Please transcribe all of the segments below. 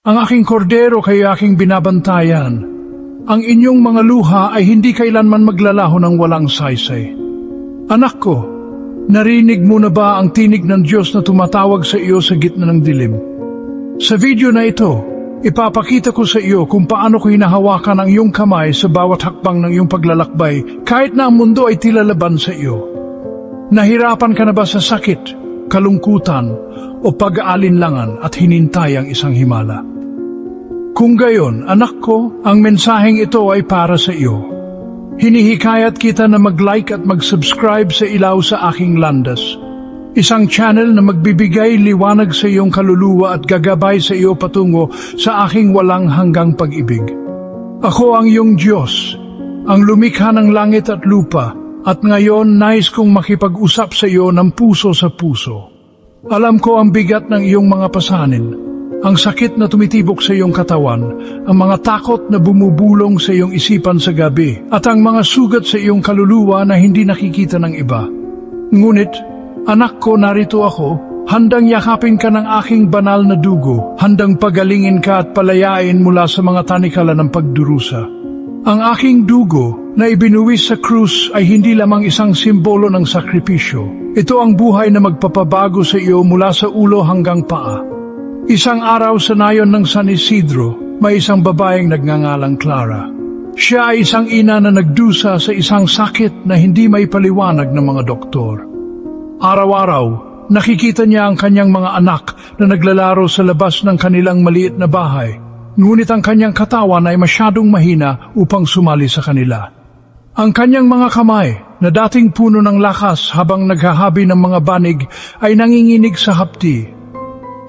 Ang aking kordero kay aking binabantayan. Ang inyong mga luha ay hindi kailanman maglalaho ng walang saysay. Anak ko, narinig mo na ba ang tinig ng Diyos na tumatawag sa iyo sa gitna ng dilim? Sa video na ito, ipapakita ko sa iyo kung paano ko hinahawakan ang iyong kamay sa bawat hakbang ng iyong paglalakbay kahit na ang mundo ay tila laban sa iyo. Nahirapan ka na ba sa sakit, kalungkutan o pag-aalinlangan at hinintay ang isang himala? Kung gayon, anak ko, ang mensaheng ito ay para sa iyo. Hinihikayat kita na mag-like at mag-subscribe sa Ilaw sa Aking Landas. Isang channel na magbibigay liwanag sa iyong kaluluwa at gagabay sa iyo patungo sa aking walang hanggang pag-ibig. Ako ang iyong Diyos, ang lumikha ng langit at lupa, at ngayon nais kong makipag-usap sa iyo ng puso sa puso. Alam ko ang bigat ng iyong mga pasanin, ang sakit na tumitibok sa iyong katawan, ang mga takot na bumubulong sa iyong isipan sa gabi, at ang mga sugat sa iyong kaluluwa na hindi nakikita ng iba. Ngunit, anak ko, narito ako, handang yakapin ka ng aking banal na dugo, handang pagalingin ka at palayain mula sa mga tanikala ng pagdurusa. Ang aking dugo na ibinuwis sa krus ay hindi lamang isang simbolo ng sakripisyo. Ito ang buhay na magpapabago sa iyo mula sa ulo hanggang paa. Isang araw sa nayon ng San Isidro, may isang babaeng nagngangalang Clara. Siya ay isang ina na nagdusa sa isang sakit na hindi may paliwanag ng mga doktor. Araw-araw, nakikita niya ang kanyang mga anak na naglalaro sa labas ng kanilang maliit na bahay. Ngunit ang kanyang katawan ay masyadong mahina upang sumali sa kanila. Ang kanyang mga kamay, na dating puno ng lakas habang naghahabi ng mga banig, ay nanginginig sa hapti.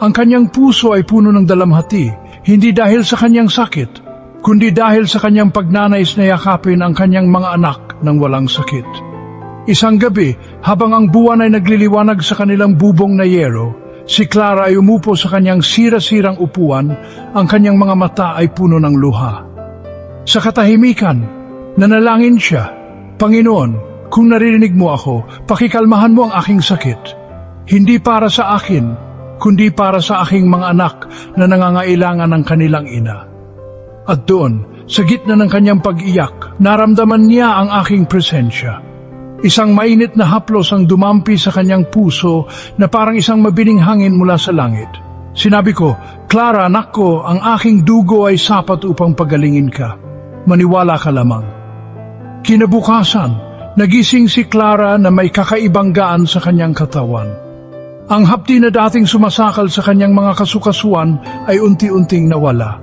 Ang kanyang puso ay puno ng dalamhati, hindi dahil sa kanyang sakit, kundi dahil sa kanyang pagnanais na yakapin ang kanyang mga anak ng walang sakit. Isang gabi, habang ang buwan ay nagliliwanag sa kanilang bubong na yero, si Clara ay umupo sa kanyang sira-sirang upuan, ang kanyang mga mata ay puno ng luha. Sa katahimikan, nanalangin siya, Panginoon, kung naririnig mo ako, pakikalmahan mo ang aking sakit. Hindi para sa akin, kundi para sa aking mga anak na nangangailangan ng kanilang ina. At doon, sa gitna ng kanyang pag-iyak, naramdaman niya ang aking presensya. Isang mainit na haplos ang dumampi sa kanyang puso na parang isang mabining hangin mula sa langit. Sinabi ko, Clara, anak ko, ang aking dugo ay sapat upang pagalingin ka. Maniwala ka lamang. Kinabukasan, nagising si Clara na may kakaibang gaan sa kanyang katawan. Ang hapdi na dating sumasakal sa kanyang mga kasukasuan ay unti-unting nawala.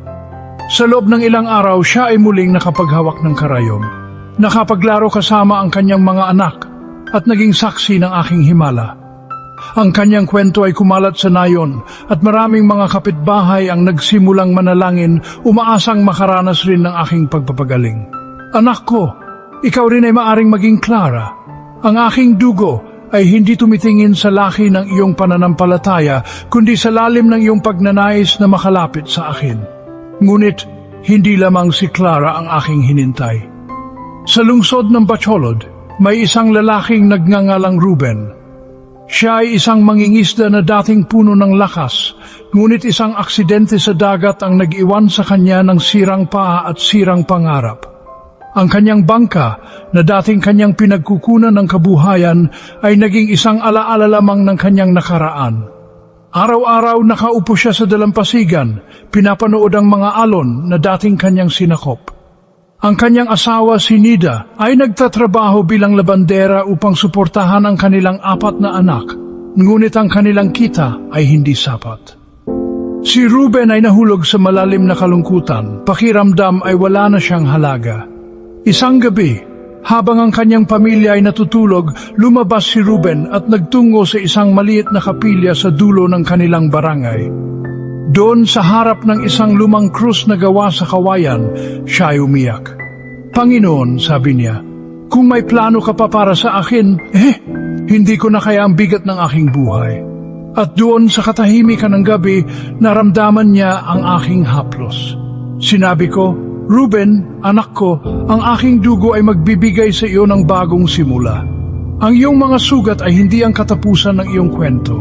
Sa loob ng ilang araw, siya ay muling nakapaghawak ng karayom. Nakapaglaro kasama ang kanyang mga anak at naging saksi ng aking himala. Ang kanyang kwento ay kumalat sa nayon at maraming mga kapitbahay ang nagsimulang manalangin, umaasang makaranas rin ng aking pagpapagaling. Anak ko, ikaw rin ay maaring maging Clara. Ang aking dugo ay hindi tumitingin sa laki ng iyong pananampalataya, kundi sa lalim ng iyong pagnanais na makalapit sa akin. Ngunit, hindi lamang si Clara ang aking hinintay. Sa lungsod ng Bacolod, may isang lalaking nagngangalang Ruben. Siya ay isang mangingisda na dating puno ng lakas, ngunit isang aksidente sa dagat ang nag-iwan sa kanya ng sirang paa at sirang pangarap. Ang kanyang bangka, na dating kanyang pinagkukunan ng kabuhayan, ay naging isang alaala lamang ng kanyang nakaraan. Araw-araw nakaupo siya sa dalampasigan, pinapanood ang mga alon na dating kanyang sinakop. Ang kanyang asawa si Nida ay nagtatrabaho bilang labandera upang suportahan ang kanilang 4 na anak, ngunit ang kanilang kita ay hindi sapat. Si Ruben ay nahulog sa malalim na kalungkutan, pakiramdam ay wala na siyang halaga. Isang gabi, habang ang kanyang pamilya ay natutulog, lumabas si Ruben at nagtungo sa isang maliit na kapilya sa dulo ng kanilang barangay. Doon sa harap ng isang lumang krus na gawa sa kawayan, siya ay umiyak. Panginoon, sabi niya, kung may plano ka pa para sa akin, hindi ko na kaya ang bigat ng aking buhay. At doon sa katahimikan ng gabi, naramdaman niya ang aking haplos. Sinabi ko, Ruben, anak ko, ang aking dugo ay magbibigay sa iyo ng bagong simula. Ang iyong mga sugat ay hindi ang katapusan ng iyong kwento.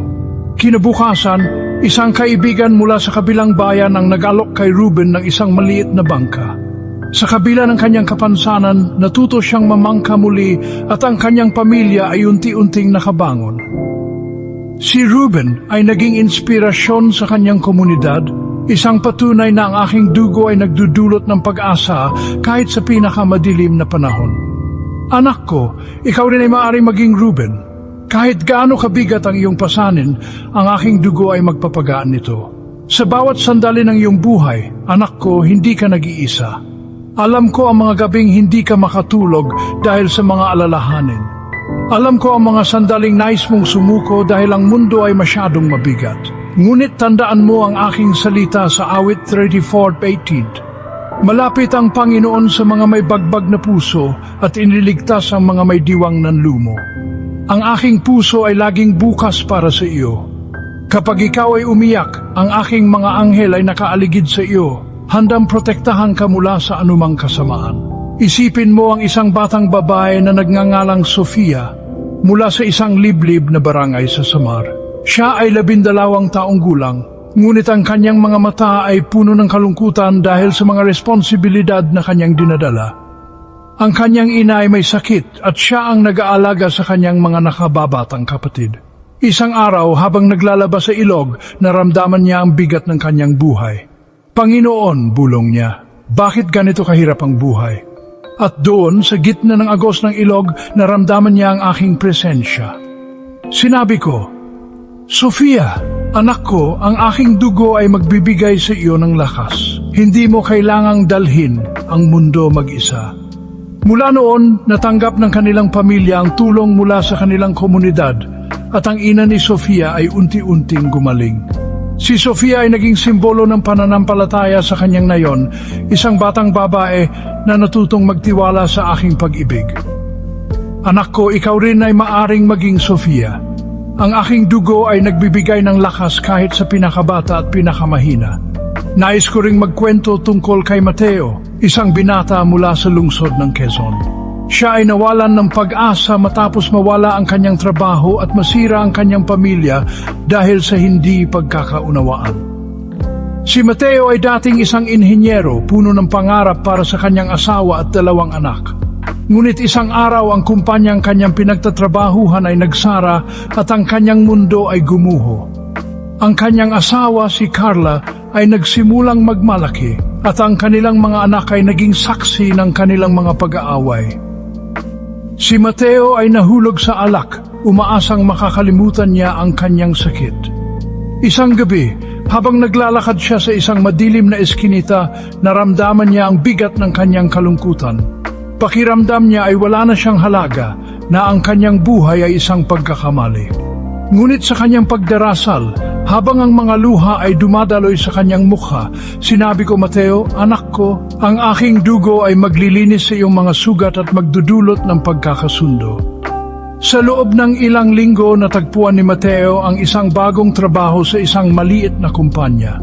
Kinabukasan, Isang kaibigan mula sa kabilang bayan ang nag-alok kay Ruben ng isang maliit na bangka. Sa kabila ng kanyang kapansanan, natuto siyang mamangka muli at ang kanyang pamilya ay unti-unting nakabangon. Si Ruben ay naging inspirasyon sa kanyang komunidad, isang patunay na ang aking dugo ay nagdudulot ng pag-asa kahit sa pinakamadilim na panahon. Anak ko, ikaw rin ay maaaring maging Ruben. Kahit gaano kabigat ang iyong pasanin, ang aking dugo ay magpapagaan nito. Sa bawat sandali ng iyong buhay, anak ko, hindi ka nag-iisa. Alam ko ang mga gabing hindi ka makatulog dahil sa mga alalahanin. Alam ko ang mga sandaling nais mong sumuko dahil ang mundo ay masyadong mabigat. Ngunit tandaan mo ang aking salita sa awit 34:18. Malapit ang Panginoon sa mga may bagbag na puso at iniligtas ang mga may diwang ng lumo. Ang aking puso ay laging bukas para sa iyo. Kapag ikaw ay umiyak, ang aking mga anghel ay nakaaligid sa iyo, handang protektahan ka mula sa anumang kasamaan. Isipin mo ang isang batang babae na nagngangalang Sofia mula sa isang liblib na barangay sa Samar. Siya ay 12 taong gulang, ngunit ang kanyang mga mata ay puno ng kalungkutan dahil sa mga responsibilidad na kanyang dinadala. Ang kanyang ina ay may sakit at siya ang nag-aalaga sa kanyang mga nakababatang kapatid. Isang araw habang naglalaba sa ilog, naramdaman niya ang bigat ng kanyang buhay. Panginoon, bulong niya, bakit ganito kahirap ang buhay? At doon, sa gitna ng agos ng ilog, naramdaman niya ang aking presensya. Sinabi ko, Sofia, anak ko, ang aking dugo ay magbibigay sa iyo ng lakas. Hindi mo kailangang dalhin ang mundo mag-isa. Mula noon, natanggap ng kanilang pamilya ang tulong mula sa kanilang komunidad at ang ina ni Sofia ay unti-unting gumaling. Si Sofia ay naging simbolo ng pananampalataya sa kanyang nayon, isang batang babae na natutong magtiwala sa aking pag-ibig. Anak ko, ikaw rin ay maaring maging Sofia. Ang aking dugo ay nagbibigay ng lakas kahit sa pinakabata at pinakamahina. Nais ko ring magkwento tungkol kay Mateo, isang binata mula sa lungsod ng Quezon. Siya ay nawalan ng pag-asa matapos mawala ang kanyang trabaho at masira ang kanyang pamilya dahil sa hindi pagkakaunawaan. Si Mateo ay dating isang inhinyero, puno ng pangarap para sa kanyang asawa at 2 anak. Ngunit isang araw ang kumpanyang kanyang pinagtatrabahuhan ay nagsara at ang kanyang mundo ay gumuho. Ang kanyang asawa, si Carla, ay nagsimulang magmalaki at ang kanilang mga anak ay naging saksi ng kanilang mga pag-aaway. Si Mateo ay nahulog sa alak, umaasang makakalimutan niya ang kanyang sakit. Isang gabi, habang naglalakad siya sa isang madilim na eskinita, naramdaman niya ang bigat ng kanyang kalungkutan. Pakiramdam niya ay wala na siyang halaga, na ang kanyang buhay ay isang pagkakamali. Ngunit sa kanyang pagdarasal, habang ang mga luha ay dumadaloy sa kanyang mukha, sinabi ko, Mateo, anak ko, ang aking dugo ay maglilinis sa iyong mga sugat at magdudulot ng pagkakasundo. Sa loob ng ilang linggo, natagpuan ni Mateo ang isang bagong trabaho sa isang maliit na kumpanya.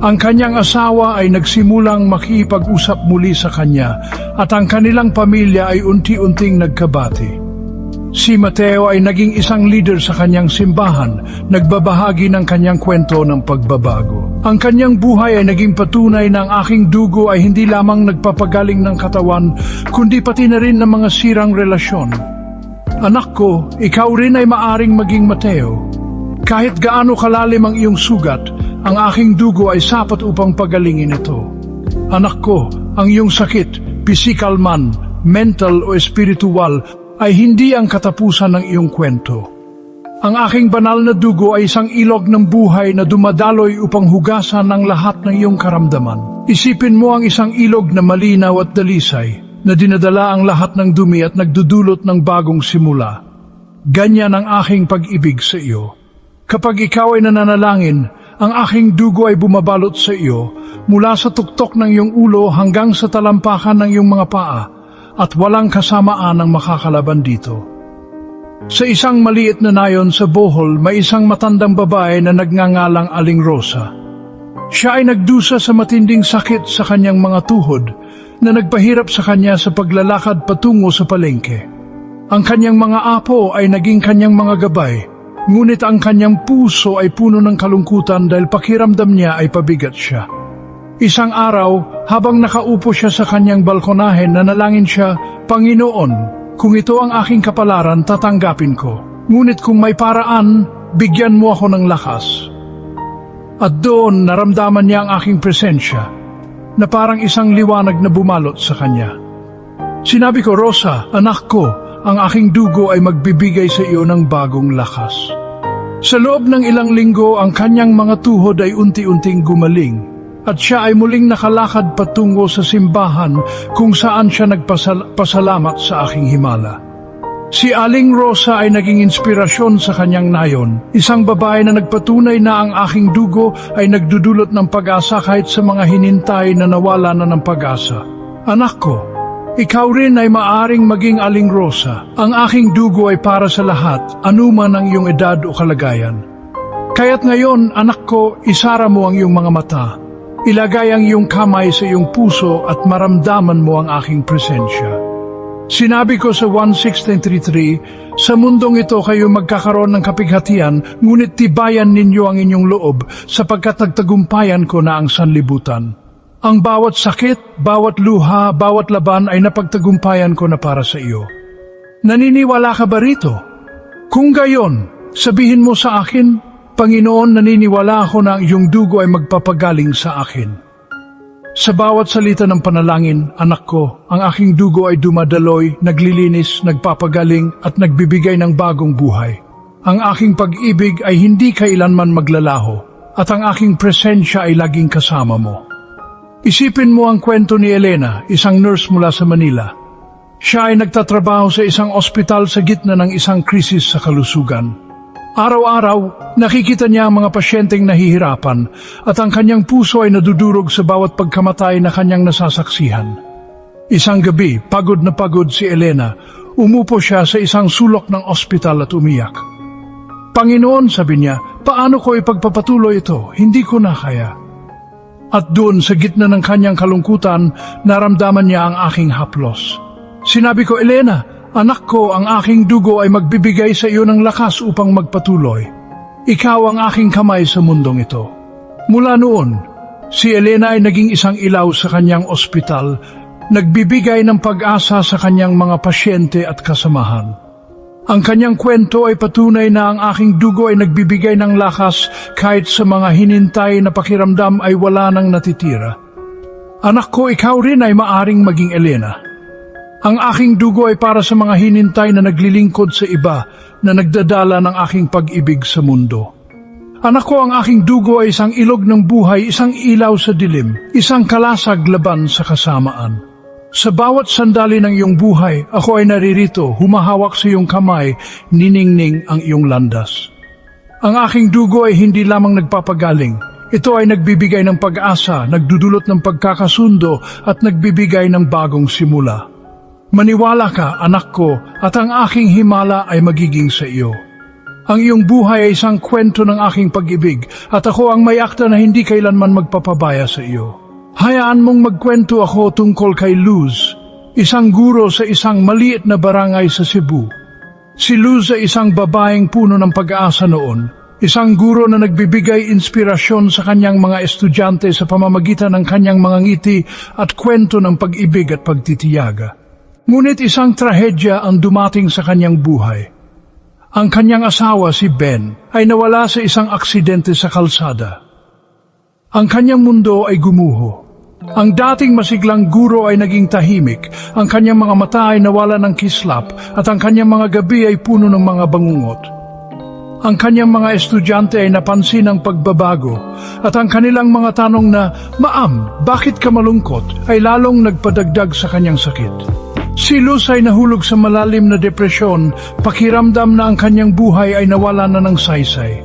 Ang kanyang asawa ay nagsimulang makipag-usap muli sa kanya at ang kanilang pamilya ay unti-unting nagkabati. Si Mateo ay naging isang leader sa kanyang simbahan, nagbabahagi ng kanyang kwento ng pagbabago. Ang kanyang buhay ay naging patunay na ang aking dugo ay hindi lamang nagpapagaling ng katawan, kundi pati na rin ng mga sirang relasyon. Anak ko, ikaw rin ay maaring maging Mateo. Kahit gaano kalalim ang iyong sugat, ang aking dugo ay sapat upang pagalingin ito. Anak ko, ang iyong sakit, pisikal man, mental o espiritual, ay hindi ang katapusan ng iyong kwento. Ang aking banal na dugo ay isang ilog ng buhay na dumadaloy upang hugasan ang lahat ng iyong karamdaman. Isipin mo ang isang ilog na malinaw at dalisay, na dinadala ang lahat ng dumi at nagdudulot ng bagong simula. Ganyan ang aking pag-ibig sa iyo. Kapag ikaw ay nananalangin, ang aking dugo ay bumabalot sa iyo, mula sa tuktok ng iyong ulo hanggang sa talampakan ng iyong mga paa, at walang kasamaan ang makakalaban dito. Sa isang maliit na nayon sa Bohol, may isang matandang babae na nagngangalang Aling Rosa. Siya ay nagdusa sa matinding sakit sa kanyang mga tuhod na nagpahirap sa kanya sa paglalakad patungo sa palengke. Ang kanyang mga apo ay naging kanyang mga gabay, Ngunit ang kanyang puso ay puno ng kalungkutan dahil pakiramdam niya ay pabigat siya. Isang araw, habang nakaupo siya sa kanyang balkonahe, nanalangin siya, Panginoon, kung ito ang aking kapalaran, tatanggapin ko. Ngunit kung may paraan, bigyan mo ako ng lakas. At doon, naramdaman niya ang aking presensya, na parang isang liwanag na bumalot sa kanya. Sinabi ko, Rosa, anak ko, ang aking dugo ay magbibigay sa iyo ng bagong lakas. Sa loob ng ilang linggo, ang kanyang mga tuhod ay unti-unting gumaling at siya ay muling nakalakad patungo sa simbahan kung saan siya nagpasalamat sa aking himala. Si Aling Rosa ay naging inspirasyon sa kanyang nayon, isang babae na nagpatunay na ang aking dugo ay nagdudulot ng pag-asa kahit sa mga hinintay na nawala na ng pag-asa. Anak ko, ikaw rin ay maaring maging Aling Rosa. Ang aking dugo ay para sa lahat, anuman ang iyong edad o kalagayan. Kaya't ngayon, anak ko, isara mo ang iyong mga mata. Ilagay ang iyong kamay sa iyong puso at maramdaman mo ang aking presensya. Sinabi ko sa 1:16:33, sa mundong ito kayo magkakaroon ng kapighatian, ngunit tibayan ninyo ang inyong loob sapagkat nagtagumpayan ko na ang sanlibutan. Ang bawat sakit, bawat luha, bawat laban ay napagtagumpayan ko na para sa iyo. Naniniwala ka ba rito? Kung gayon, sabihin mo sa akin, Panginoon, naniniwala ako na ang iyong dugo ay magpapagaling sa akin. Sa bawat salita ng panalangin, anak ko, ang aking dugo ay dumadaloy, naglilinis, nagpapagaling at nagbibigay ng bagong buhay. Ang aking pag-ibig ay hindi kailanman maglalaho at ang aking presensya ay laging kasama mo. Isipin mo ang kwento ni Elena, isang nurse mula sa Manila. Siya ay nagtatrabaho sa isang ospital sa gitna ng isang krisis sa kalusugan. Araw-araw, nakikita niya ang mga pasyenteng nahihirapan at ang kanyang puso ay nadudurog sa bawat pagkamatay na kanyang nasasaksihan. Isang gabi, pagod na pagod si Elena, umupo siya sa isang sulok ng ospital at umiyak. Panginoon, sabi niya, paano ko ipagpapatuloy ito? Hindi ko na kaya. At doon sa gitna ng kanyang kalungkutan, naramdaman niya ang aking haplos. Sinabi ko, Elena, anak ko, ang aking dugo ay magbibigay sa iyo ng lakas upang magpatuloy. Ikaw ang aking kamay sa mundong ito. Mula noon, si Elena ay naging isang ilaw sa kanyang ospital, nagbibigay ng pag-asa sa kanyang mga pasyente at kasamahan. Ang kanyang kwento ay patunay na ang aking dugo ay nagbibigay ng lakas kahit sa mga hinintay na pakiramdam ay wala nang natitira. Anak ko, ikaw rin ay maaring maging Elena. Ang aking dugo ay para sa mga hinintay na naglilingkod sa iba na nagdadala ng aking pag-ibig sa mundo. Anak ko, ang aking dugo ay isang ilog ng buhay, isang ilaw sa dilim, isang kalasag laban sa kasamaan. Sa bawat sandali ng iyong buhay, ako ay naririto, humahawak sa iyong kamay, niningning ang iyong landas. Ang aking dugo ay hindi lamang nagpapagaling. Ito ay nagbibigay ng pag-asa, nagdudulot ng pagkakasundo at nagbibigay ng bagong simula. Maniwala ka, anak ko, at ang aking himala ay magiging sa iyo. Ang iyong buhay ay isang kwento ng aking pag-ibig at ako ang may akda na hindi kailanman magpapabaya sa iyo. Hayaan mong magkwento ako tungkol kay Luz, isang guro sa isang maliit na barangay sa Cebu. Si Luz ay isang babaeng puno ng pag-asa noon, isang guro na nagbibigay inspirasyon sa kanyang mga estudyante sa pamamagitan ng kanyang mga ngiti at kwento ng pag-ibig at pagtitiyaga. Ngunit isang trahedya ang dumating sa kanyang buhay. Ang kanyang asawa si Ben ay nawala sa isang aksidente sa kalsada. Ang kanyang mundo ay gumuho. Ang dating masiglang guro ay naging tahimik, ang kanyang mga mata ay nawala ng kislap at ang kanyang mga gabi ay puno ng mga bangungot. Ang kanyang mga estudyante ay napansin ang pagbabago at ang kanilang mga tanong na, Maam, bakit ka malungkot? Ay lalong nagpadagdag sa kanyang sakit. Si Luz ay nahulog sa malalim na depresyon, pakiramdam na ang kanyang buhay ay nawala na ng saysay.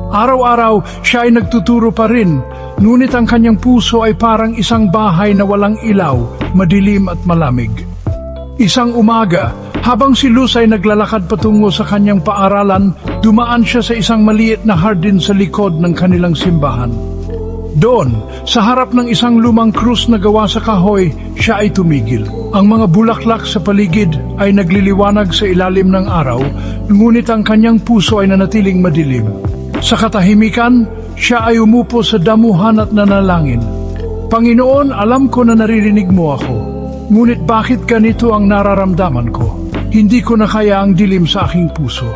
Araw-araw siya ay nagtuturo pa rin, ngunit ang kanyang puso ay parang isang bahay na walang ilaw, madilim at malamig. Isang umaga, habang si Luz ay naglalakad patungo sa kanyang paaralan, dumaan siya sa isang maliit na hardin sa likod ng kanilang simbahan. Doon, sa harap ng isang lumang krus na gawa sa kahoy, siya ay tumigil. Ang mga bulaklak sa paligid ay nagliliwanag sa ilalim ng araw, ngunit ang kanyang puso ay nanatiling madilim. Sa katahimikan, siya ay umupo sa damuhan at nanalangin. Panginoon, alam ko na naririnig mo ako. Ngunit bakit ganito ang nararamdaman ko? Hindi ko na kaya ang dilim sa aking puso.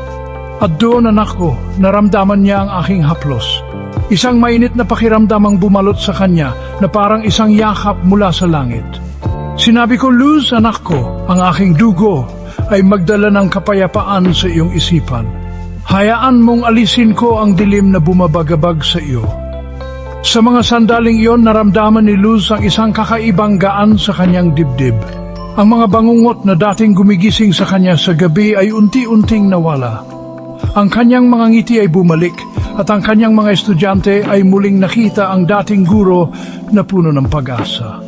At doon, anak ko, naramdaman niya ang aking haplos. Isang mainit na pakiramdam ang bumalot sa kanya na parang isang yakap mula sa langit. Sinabi ko, Luz, anak ko, ang aking dugo ay magdala ng kapayapaan sa iyong isipan. Hayaan mong alisin ko ang dilim na bumabagabag sa iyo. Sa mga sandaling iyon, naramdaman ni Luz ang isang kakaibang gaan sa kanyang dibdib. Ang mga bangungot na dating gumigising sa kanya sa gabi ay unti-unting nawala. Ang kanyang mga ngiti ay bumalik at ang kanyang mga estudyante ay muling nakita ang dating guro na puno ng pag-asa.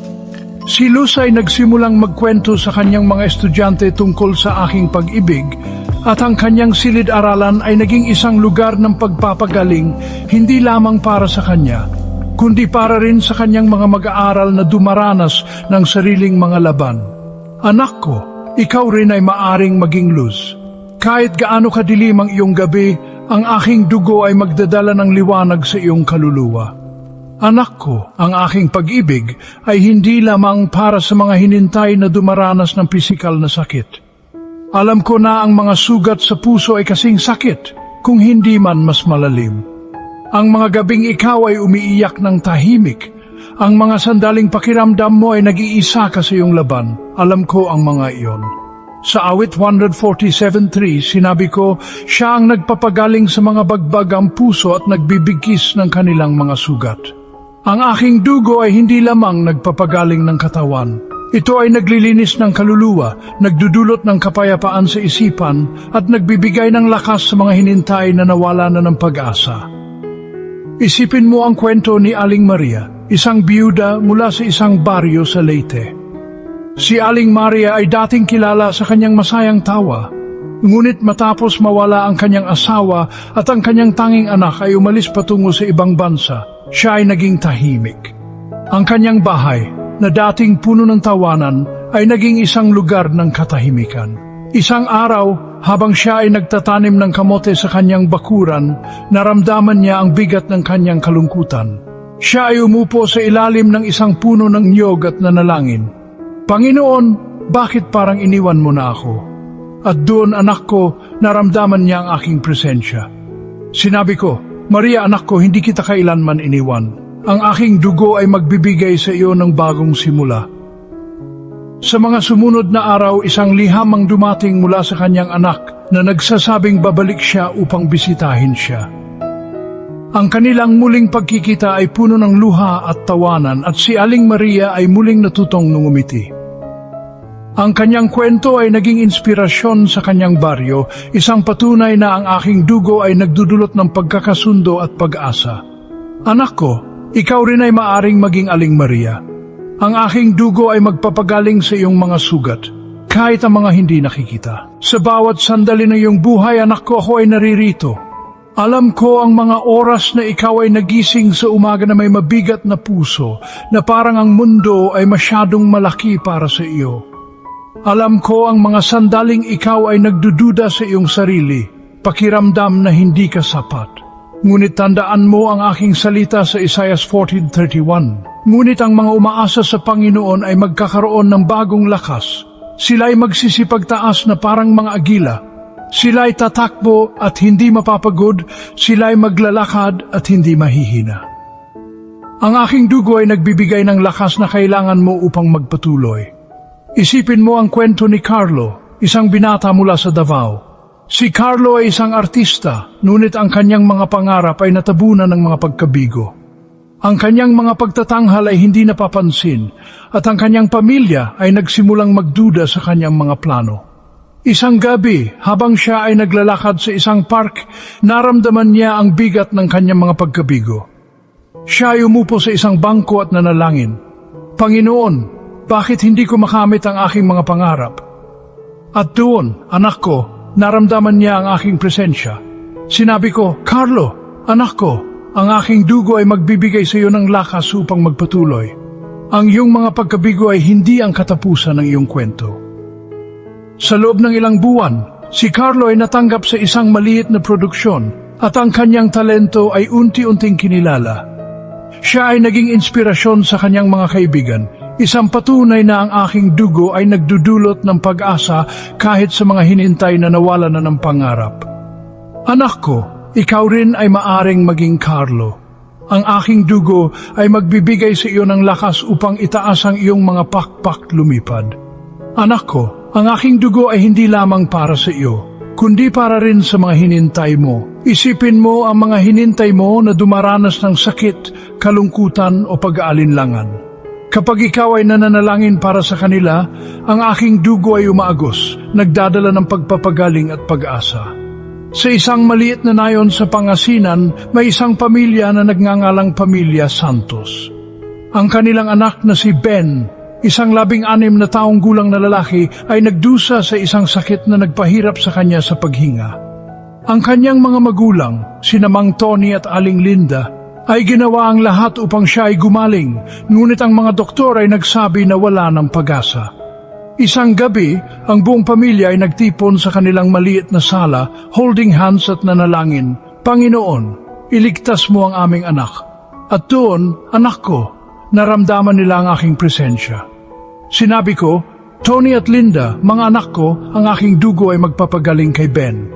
Si Luz ay nagsimulang magkwento sa kanyang mga estudyante tungkol sa aking pag-ibig at ang kanyang silid-aralan ay naging isang lugar ng pagpapagaling hindi lamang para sa kanya, kundi para rin sa kanyang mga mag-aaral na dumaranas ng sariling mga laban. Anak ko, ikaw rin ay maaring maging Luz. Kahit gaano kadilim ang iyong gabi, ang aking dugo ay magdadala ng liwanag sa iyong kaluluwa. Anak ko, ang aking pag-ibig ay hindi lamang para sa mga hinintay na dumaranas ng pisikal na sakit. Alam ko na ang mga sugat sa puso ay kasing sakit, kung hindi man mas malalim. Ang mga gabing ikaw ay umiiyak ng tahimik. Ang mga sandaling pakiramdam mo ay nag-iisa ka sa iyong laban. Alam ko ang mga iyon. Sa awit 147:3, sinabi ko, siya ang nagpapagaling sa mga bagbagang puso at nagbibigkis ng kanilang mga sugat. Ang aking dugo ay hindi lamang nagpapagaling ng katawan. Ito ay naglilinis ng kaluluwa, nagdudulot ng kapayapaan sa isipan at nagbibigay ng lakas sa mga hinintay na nawala na ng pag-asa. Isipin mo ang kwento ni Aling Maria, isang biyuda mula sa isang baryo sa Leyte. Si Aling Maria ay dating kilala sa kanyang masayang tawa, ngunit matapos mawala ang kanyang asawa at ang kanyang tanging anak ay umalis patungo sa ibang bansa, siya ay naging tahimik. Ang kanyang bahay, na dating puno ng tawanan, ay naging isang lugar ng katahimikan. Isang araw, habang siya ay nagtatanim ng kamote sa kanyang bakuran, naramdaman niya ang bigat ng kanyang kalungkutan. Siya ay umupo sa ilalim ng isang puno ng niyog at nanalangin. Panginoon, bakit parang iniwan mo na ako? At doon, anak ko, naramdaman niya ang aking presensya. Sinabi ko, Maria, anak ko, hindi kita kailanman iniwan. Ang aking dugo ay magbibigay sa iyo ng bagong simula. Sa mga sumunod na araw, isang liham ang dumating mula sa kanyang anak na nagsasabing babalik siya upang bisitahin siya. Ang kanilang muling pagkikita ay puno ng luha at tawanan at si Aling Maria ay muling natutong ngumiti. Ang kanyang kwento ay naging inspirasyon sa kanyang baryo, isang patunay na ang aking dugo ay nagdudulot ng pagkakasundo at pag-asa. Anak ko, ikaw rin ay maaring maging Aling Maria. Ang aking dugo ay magpapagaling sa iyong mga sugat, kahit ang mga hindi nakikita. Sa bawat sandali ng iyong buhay, anak ko, ako ay naririto. Alam ko ang mga oras na ikaw ay nagising sa umaga na may mabigat na puso, na parang ang mundo ay masyadong malaki para sa iyo. Alam ko ang mga sandaling ikaw ay nagdududa sa iyong sarili, pakiramdam na hindi ka sapat. Ngunit tandaan mo ang aking salita sa Isaiah 14:31. Ngunit ang mga umaasa sa Panginoon ay magkakaroon ng bagong lakas. Sila ay magsisipagtaas na parang mga agila. Sila ay tatakbo at hindi mapapagod, sila ay maglalakad at hindi mahihina. Ang aking dugo ay nagbibigay ng lakas na kailangan mo upang magpatuloy. Isipin mo ang kwento ni Carlo, isang binata mula sa Davao. Si Carlo ay isang artista, ngunit ang kanyang mga pangarap ay natabunan ng mga pagkabigo. Ang kanyang mga pagtatanghal ay hindi napapansin at ang kanyang pamilya ay nagsimulang magduda sa kanyang mga plano. Isang gabi, habang siya ay naglalakad sa isang park, naramdaman niya ang bigat ng kanyang mga pagkabigo. Siya ay umupo sa isang bangko at nanalangin. Panginoon, bakit hindi ko makamit ang aking mga pangarap? At doon, anak ko, naramdaman niya ang aking presensya. Sinabi ko, Carlo, anak ko, ang aking dugo ay magbibigay sa iyo ng lakas upang magpatuloy. Ang iyong mga pagkabigo ay hindi ang katapusan ng iyong kwento. Sa loob ng ilang buwan, si Carlo ay natanggap sa isang maliit na produksyon at ang kanyang talento ay unti-unting kinilala. Siya ay naging inspirasyon sa kanyang mga kaibigan, isang patunay na ang aking dugo ay nagdudulot ng pag-asa kahit sa mga hinintay na nawala na ng pangarap. Anak ko, ikaw rin ay maaring maging Carlo. Ang aking dugo ay magbibigay sa iyo ng lakas upang itaas ang iyong mga pakpak lumipad. Anak ko, ang aking dugo ay hindi lamang para sa iyo, kundi para rin sa mga hinintay mo. Isipin mo ang mga hinintay mo na dumaranas ng sakit, kalungkutan o pag-aalinlangan. Kapag ikaw ay nananalangin para sa kanila, ang aking dugo ay umaagos, nagdadala ng pagpapagaling at pag-asa. Sa isang maliit na nayon sa Pangasinan, may isang pamilya na nagngangalang Pamilya Santos. Ang kanilang anak na si Ben, isang 16 na taong gulang na lalaki, ay nagdusa sa isang sakit na nagpahirap sa kanya sa paghinga. Ang kanyang mga magulang, sina Mang Tony at Aling Linda, ay ginawa ang lahat upang siya ay gumaling, ngunit ang mga doktor ay nagsabi na wala ng pag-asa. Isang gabi, ang buong pamilya ay nagtipon sa kanilang maliit na sala, holding hands at nanalangin, Panginoon, iligtas mo ang aming anak. At doon, anak ko, naramdaman nila ang aking presensya. Sinabi ko, Tony at Linda, mga anak ko, ang aking dugo ay magpapagaling kay Ben.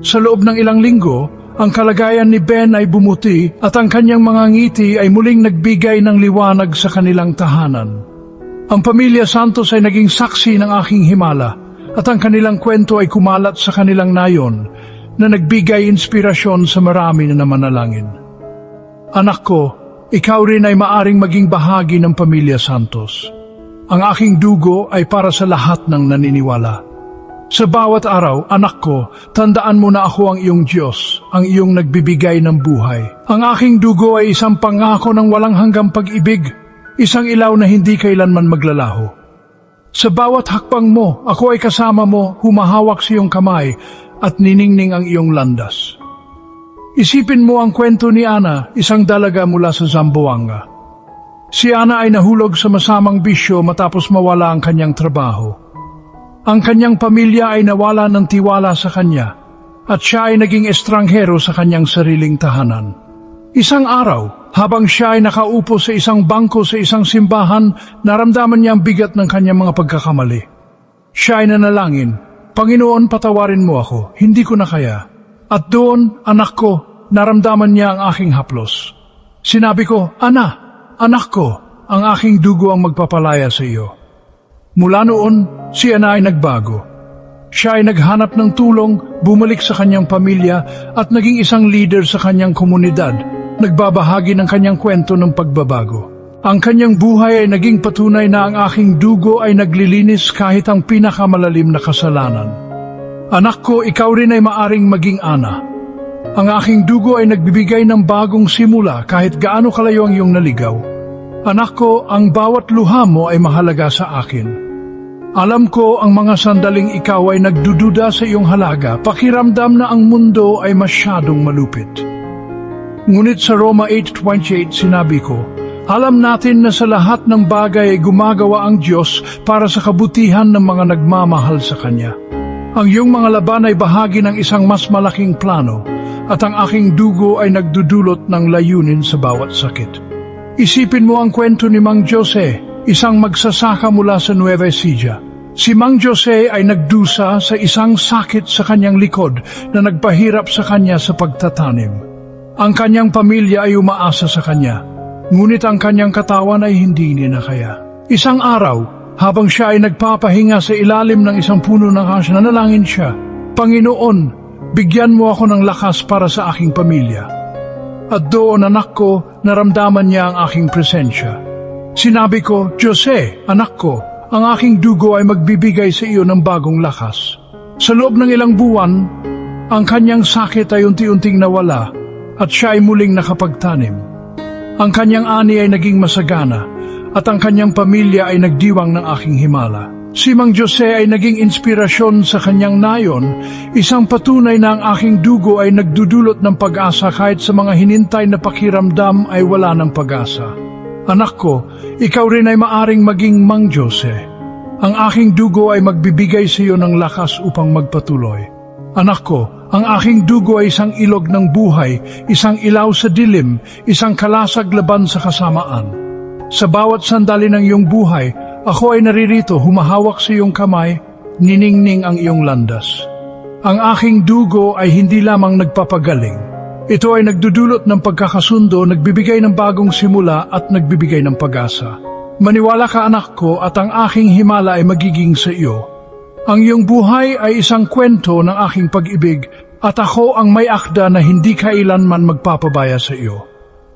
Sa loob ng ilang linggo, ang kalagayan ni Ben ay bumuti at ang kanyang mga ngiti ay muling nagbigay ng liwanag sa kanilang tahanan. Ang Pamilya Santos ay naging saksi ng aking himala at ang kanilang kwento ay kumalat sa kanilang nayon na nagbigay inspirasyon sa marami na manalangin. Anak ko, ikaw rin ay maaring maging bahagi ng Pamilya Santos. Ang aking dugo ay para sa lahat ng naniniwala. Sa bawat araw, anak ko, tandaan mo na ako ang iyong Diyos, ang iyong nagbibigay ng buhay. Ang aking dugo ay isang pangako ng walang hanggang pag-ibig, isang ilaw na hindi kailanman maglalaho. Sa bawat hakbang mo, ako ay kasama mo, humahawak sa iyong kamay at niningning ang iyong landas. Isipin mo ang kwento ni Ana, isang dalaga mula sa Zamboanga. Si Ana ay nahulog sa masamang bisyo matapos mawala ang kanyang trabaho. Ang kanyang pamilya ay nawala ng tiwala sa kanya at siya ay naging estranghero sa kanyang sariling tahanan. Isang araw, habang siya ay nakaupo sa isang bangko sa isang simbahan, naramdaman niya ang bigat ng kanyang mga pagkakamali. Siya ay nanalangin, Panginoon, patawarin mo ako, hindi ko na kaya. At doon, anak ko, naramdaman niya ang aking haplos. Sinabi ko, anak ko, ang aking dugo ang magpapalaya sa iyo. Mula noon, si Ana ay nagbago. Siya ay naghanap ng tulong, bumalik sa kanyang pamilya at naging isang leader sa kanyang komunidad, nagbabahagi ng kanyang kwento ng pagbabago. Ang kanyang buhay ay naging patunay na ang aking dugo ay naglilinis kahit ang pinakamalalim na kasalanan. Anak ko, ikaw rin ay maaring maging Ana. Ang aking dugo ay nagbibigay ng bagong simula kahit gaano kalayo ang iyong naligaw. Anak ko, ang bawat luha mo ay mahalaga sa akin. Alam ko ang mga sandaling ikaw ay nagdududa sa iyong halaga, pakiramdam na ang mundo ay masyadong malupit. Ngunit sa Roma 8:28 sinabi ko, alam natin na sa lahat ng bagay ay gumagawa ang Diyos para sa kabutihan ng mga nagmamahal sa Kanya. Ang iyong mga laban ay bahagi ng isang mas malaking plano at ang aking dugo ay nagdudulot ng layunin sa bawat sakit. Isipin mo ang kwento ni Mang Jose, isang magsasaka mula sa Nueva Ecija. Si Mang Jose ay nagdusa sa isang sakit sa kanyang likod na nagpahirap sa kanya sa pagtatanim. Ang kanyang pamilya ay umaasa sa kanya, ngunit ang kanyang katawan ay hindi niya kaya. Isang araw, habang siya ay nagpapahinga sa ilalim ng isang puno ng kahoy, nanalangin siya, Panginoon, bigyan mo ako ng lakas para sa aking pamilya. At doon, anak ko, naramdaman niya ang aking presensya. Sinabi ko, Jose, anak ko, ang aking dugo ay magbibigay sa iyo ng bagong lakas. Sa loob ng ilang buwan, ang kanyang sakit ay unti-unting nawala at siya ay muling nakapagtanim. Ang kanyang ani ay naging masagana at ang kanyang pamilya ay nagdiwang ng aking himala. Si Mang Jose ay naging inspirasyon sa kanyang nayon, isang patunay na ang aking dugo ay nagdudulot ng pag-asa kahit sa mga hinintay na pakiramdam ay wala ng pag-asa. Anak ko, ikaw rin ay maaring maging Mang Jose. Ang aking dugo ay magbibigay sa iyo ng lakas upang magpatuloy. Anak ko, ang aking dugo ay isang ilog ng buhay, isang ilaw sa dilim, isang kalasag laban sa kasamaan. Sa bawat sandali ng iyong buhay, ako ay naririto, humahawak sa iyong kamay, niningning ang iyong landas. Ang aking dugo ay hindi lamang nagpapagaling. Ito ay nagdudulot ng pagkakasundo, nagbibigay ng bagong simula at nagbibigay ng pag-asa. Maniwala ka anak ko at ang aking himala ay magiging sa iyo. Ang iyong buhay ay isang kwento ng aking pag-ibig at ako ang may akda na hindi kailanman magpapabaya sa iyo.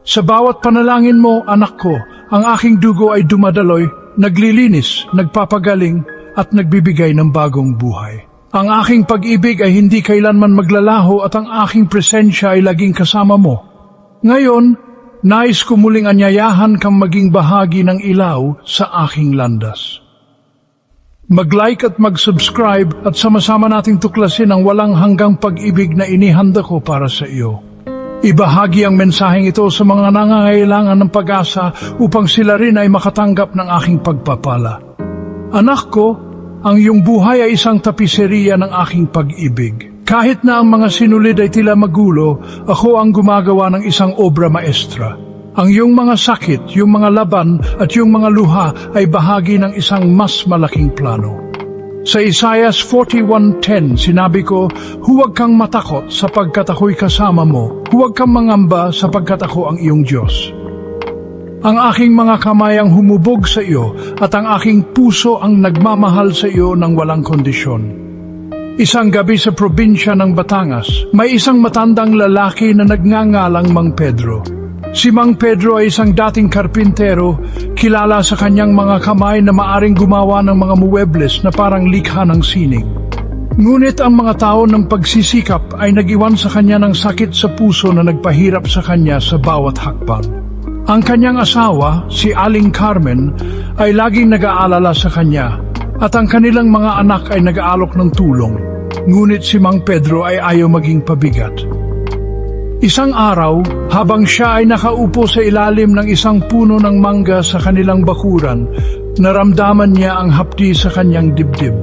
Sa bawat panalangin mo, anak ko, ang aking dugo ay dumadaloy, naglilinis, nagpapagaling at nagbibigay ng bagong buhay. Ang aking pag-ibig ay hindi kailanman maglalaho at ang aking presensya ay laging kasama mo. Ngayon, nais ko muling anyayahan kang maging bahagi ng ilaw sa aking landas. Mag-like at mag-subscribe at sama-sama nating tuklasin ang walang hanggang pag-ibig na inihanda ko para sa iyo. Ibahagi ang mensaheng ito sa mga nangangailangan ng pag-asa upang sila rin ay makatanggap ng aking pagpapala. Anak ko, ang iyong buhay ay isang tapiseriya ng aking pag-ibig. Kahit na ang mga sinulid ay tila magulo, ako ang gumagawa ng isang obra maestra. Ang iyong mga sakit, yung mga laban at yung mga luha ay bahagi ng isang mas malaking plano. Sa Isaiah 41:10, sinabi ko, huwag kang matakot sapagkat ako'y kasama mo. Huwag kang mangamba sapagkat ako ang iyong Diyos. Ang aking mga kamay ang humubog sa iyo at ang aking puso ang nagmamahal sa iyo ng walang kondisyon. Isang gabi sa probinsya ng Batangas, may isang matandang lalaki na nagngangalang Mang Pedro. Si Mang Pedro ay isang dating karpintero, kilala sa kanyang mga kamay na maaring gumawa ng mga muwebles na parang likha ng sining. Ngunit ang mga tao ng pagsisikap ay nag-iwan sa kanya ng sakit sa puso na nagpahirap sa kanya sa bawat hakbang. Ang kanyang asawa, si Aling Carmen, ay laging nag-aalala sa kanya at ang kanilang mga anak ay nag-aalok ng tulong. Ngunit si Mang Pedro ay ayaw maging pabigat. Isang araw, habang siya ay nakaupo sa ilalim ng isang puno ng mangga sa kanilang bakuran, naramdaman niya ang hapdi sa kanyang dibdib.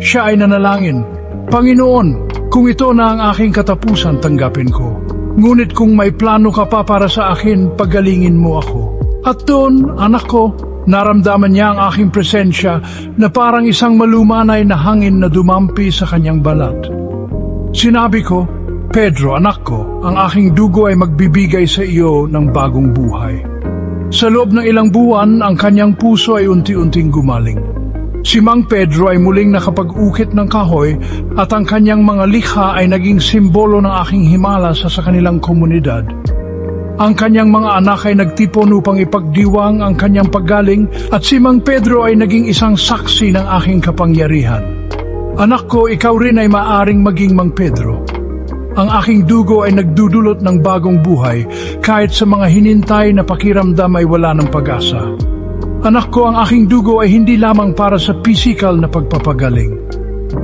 Siya ay nanalangin, Panginoon, kung ito na ang aking katapusan, tanggapin ko. Ngunit kung may plano ka pa para sa akin, pagalingin mo ako. At doon, anak ko, naramdaman niya ang aking presensya na parang isang malumanay na hangin na dumampi sa kanyang balat. Sinabi ko, Pedro, anak ko, ang aking dugo ay magbibigay sa iyo ng bagong buhay. Sa loob ng ilang buwan, ang kanyang puso ay unti-unting gumaling. Si Mang Pedro ay muling nakapag-ukit ng kahoy at ang kanyang mga likha ay naging simbolo ng aking himala sa kanilang komunidad. Ang kanyang mga anak ay nagtipon upang ipagdiwang ang kanyang paggaling at si Mang Pedro ay naging isang saksi ng aking kapangyarihan. Anak ko, ikaw rin ay maaring maging Mang Pedro. Ang aking dugo ay nagdudulot ng bagong buhay kahit sa mga hinintay na pakiramdam ay wala ng pag-asa. Anak ko, ang aking dugo ay hindi lamang para sa pisikal na pagpapagaling.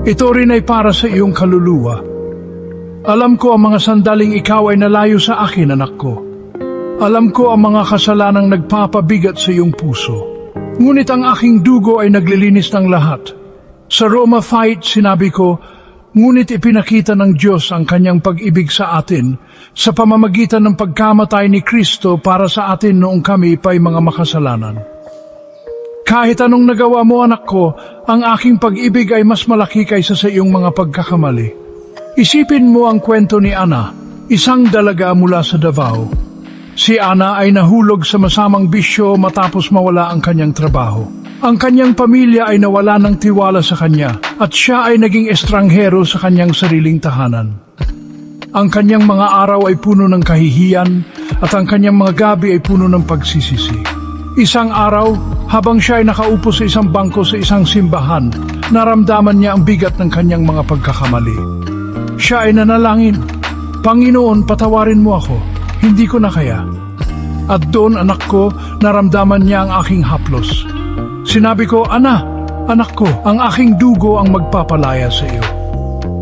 Ito rin ay para sa iyong kaluluwa. Alam ko ang mga sandaling ikaw ay nalayo sa akin, anak ko. Alam ko ang mga kasalanang nagpapabigat sa iyong puso. Ngunit ang aking dugo ay naglilinis ng lahat. Sa Roma 5, sinabi ko, ngunit ipinakita ng Diyos ang kanyang pag-ibig sa atin sa pamamagitan ng pagkamatay ni Kristo para sa atin noong kami pa'y mga makasalanan. Kahit anong nagawa mo, anak ko, ang aking pag-ibig ay mas malaki kaysa sa iyong mga pagkakamali. Isipin mo ang kwento ni Ana, isang dalaga mula sa Davao. Si Ana ay nahulog sa masamang bisyo matapos mawala ang kanyang trabaho. Ang kanyang pamilya ay nawala ng tiwala sa kanya at siya ay naging estranghero sa kanyang sariling tahanan. Ang kanyang mga araw ay puno ng kahihiyan at ang kanyang mga gabi ay puno ng pagsisisi. Isang araw, habang siya ay nakaupo sa isang bangko sa isang simbahan, naramdaman niya ang bigat ng kanyang mga pagkakamali. Siya ay nanalangin, Panginoon, patawarin mo ako, hindi ko na kaya. At doon, anak ko, naramdaman niya ang aking haplos. Sinabi ko, Ana, Anak ko, ang aking dugo ang magpapalaya sa iyo.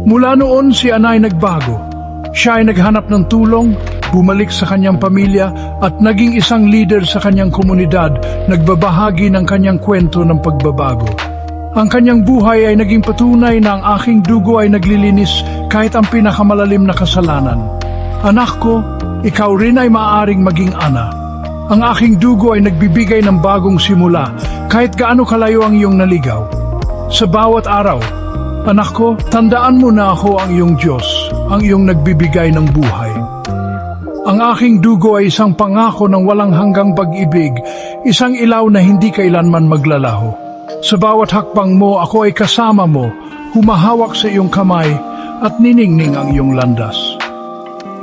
Mula noon si Ana ay nagbago. Siya ay naghanap ng tulong, bumalik sa kanyang pamilya at naging isang leader sa kanyang komunidad, nagbabahagi ng kanyang kwento ng pagbabago. Ang kanyang buhay ay naging patunay na ang aking dugo ay naglilinis kahit ang pinakamalalim na kasalanan. Anak ko, ikaw rin ay maaaring maging Ana. Ang aking dugo ay nagbibigay ng bagong simula kahit gaano kalayo ang iyong naligaw. Sa bawat araw, anak ko, tandaan mo na ako ang iyong Diyos, ang iyong nagbibigay ng buhay. Ang aking dugo ay isang pangako ng walang hanggang pag-ibig, isang ilaw na hindi kailanman maglalaho. Sa bawat hakbang mo, ako ay kasama mo, humahawak sa iyong kamay at niningning ang iyong landas.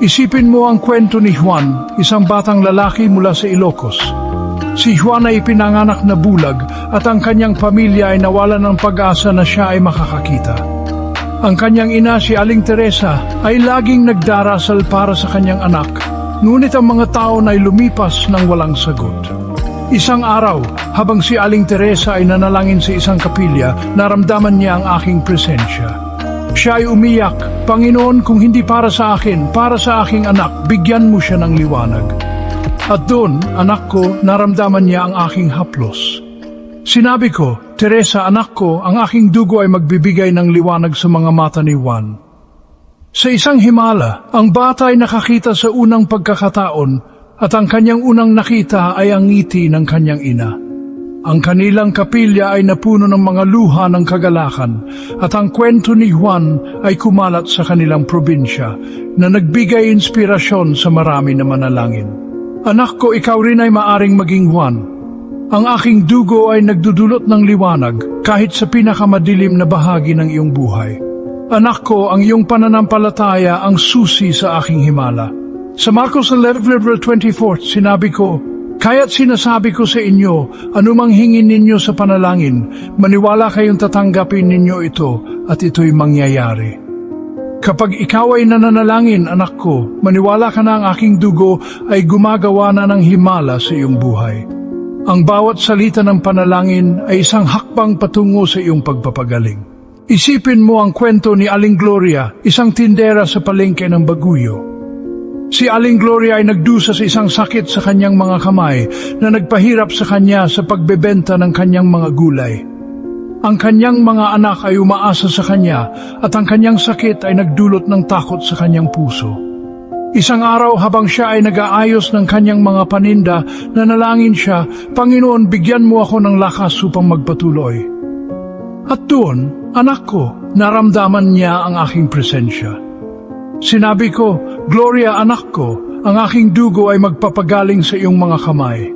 Isipin mo ang kwento ni Juan, isang batang lalaki mula sa Ilocos. Si Juan ay pinanganak na bulag at ang kanyang pamilya ay nawalan ng pag-asa na siya ay makakakita. Ang kanyang ina, si Aling Teresa, ay laging nagdarasal para sa kanyang anak, ngunit ang mga tao ay lumipas ng walang sagot. Isang araw, habang si Aling Teresa ay nanalangin sa isang kapilya, naramdaman niya ang aking presensya. Siya ay umiyak, Panginoon, kung hindi para sa akin, para sa aking anak, bigyan mo siya ng liwanag. At doon, anak ko, naramdaman niya ang aking haplos. Sinabi ko, Teresa, anak ko, ang aking dugo ay magbibigay ng liwanag sa mga mata ni Juan. Sa isang himala, ang bata ay nakakita sa unang pagkakataon at ang kanyang unang nakita ay ang ngiti ng kanyang ina. Ang kanilang kapilya ay napuno ng mga luha ng kagalakan at ang kwento ni Juan ay kumalat sa kanilang probinsya na nagbigay inspirasyon sa marami na manalangin. Anak ko, ikaw rin ay maaring maging Juan. Ang aking dugo ay nagdudulot ng liwanag kahit sa pinakamadilim na bahagi ng iyong buhay. Anak ko, ang iyong pananampalataya ang susi sa aking himala. Sa Marcos 11:24, sinabi ko, kaya't sinasabi ko sa inyo, anumang hingin ninyo sa panalangin, maniwala kayong tatanggapin ninyo ito at ito'y mangyayari. Kapag ikaw ay nananalangin, anak ko, maniwala ka na ang aking dugo ay gumagawa na ng himala sa iyong buhay. Ang bawat salita ng panalangin ay isang hakbang patungo sa iyong pagpapagaling. Isipin mo ang kwento ni Aling Gloria, isang tindera sa palengke ng Baguio. Si Aling Gloria ay nagdusa sa isang sakit sa kanyang mga kamay na nagpahirap sa kanya sa pagbebenta ng kanyang mga gulay. Ang kanyang mga anak ay umaasa sa kanya at ang kanyang sakit ay nagdulot ng takot sa kanyang puso. Isang araw habang siya ay nag-aayos ng kanyang mga paninda, nanalangin siya, Panginoon, bigyan mo ako ng lakas upang magpatuloy. At doon, anak ko, naramdaman niya ang aking presensya. Sinabi ko, Gloria, anak ko, ang aking dugo ay magpapagaling sa iyong mga kamay.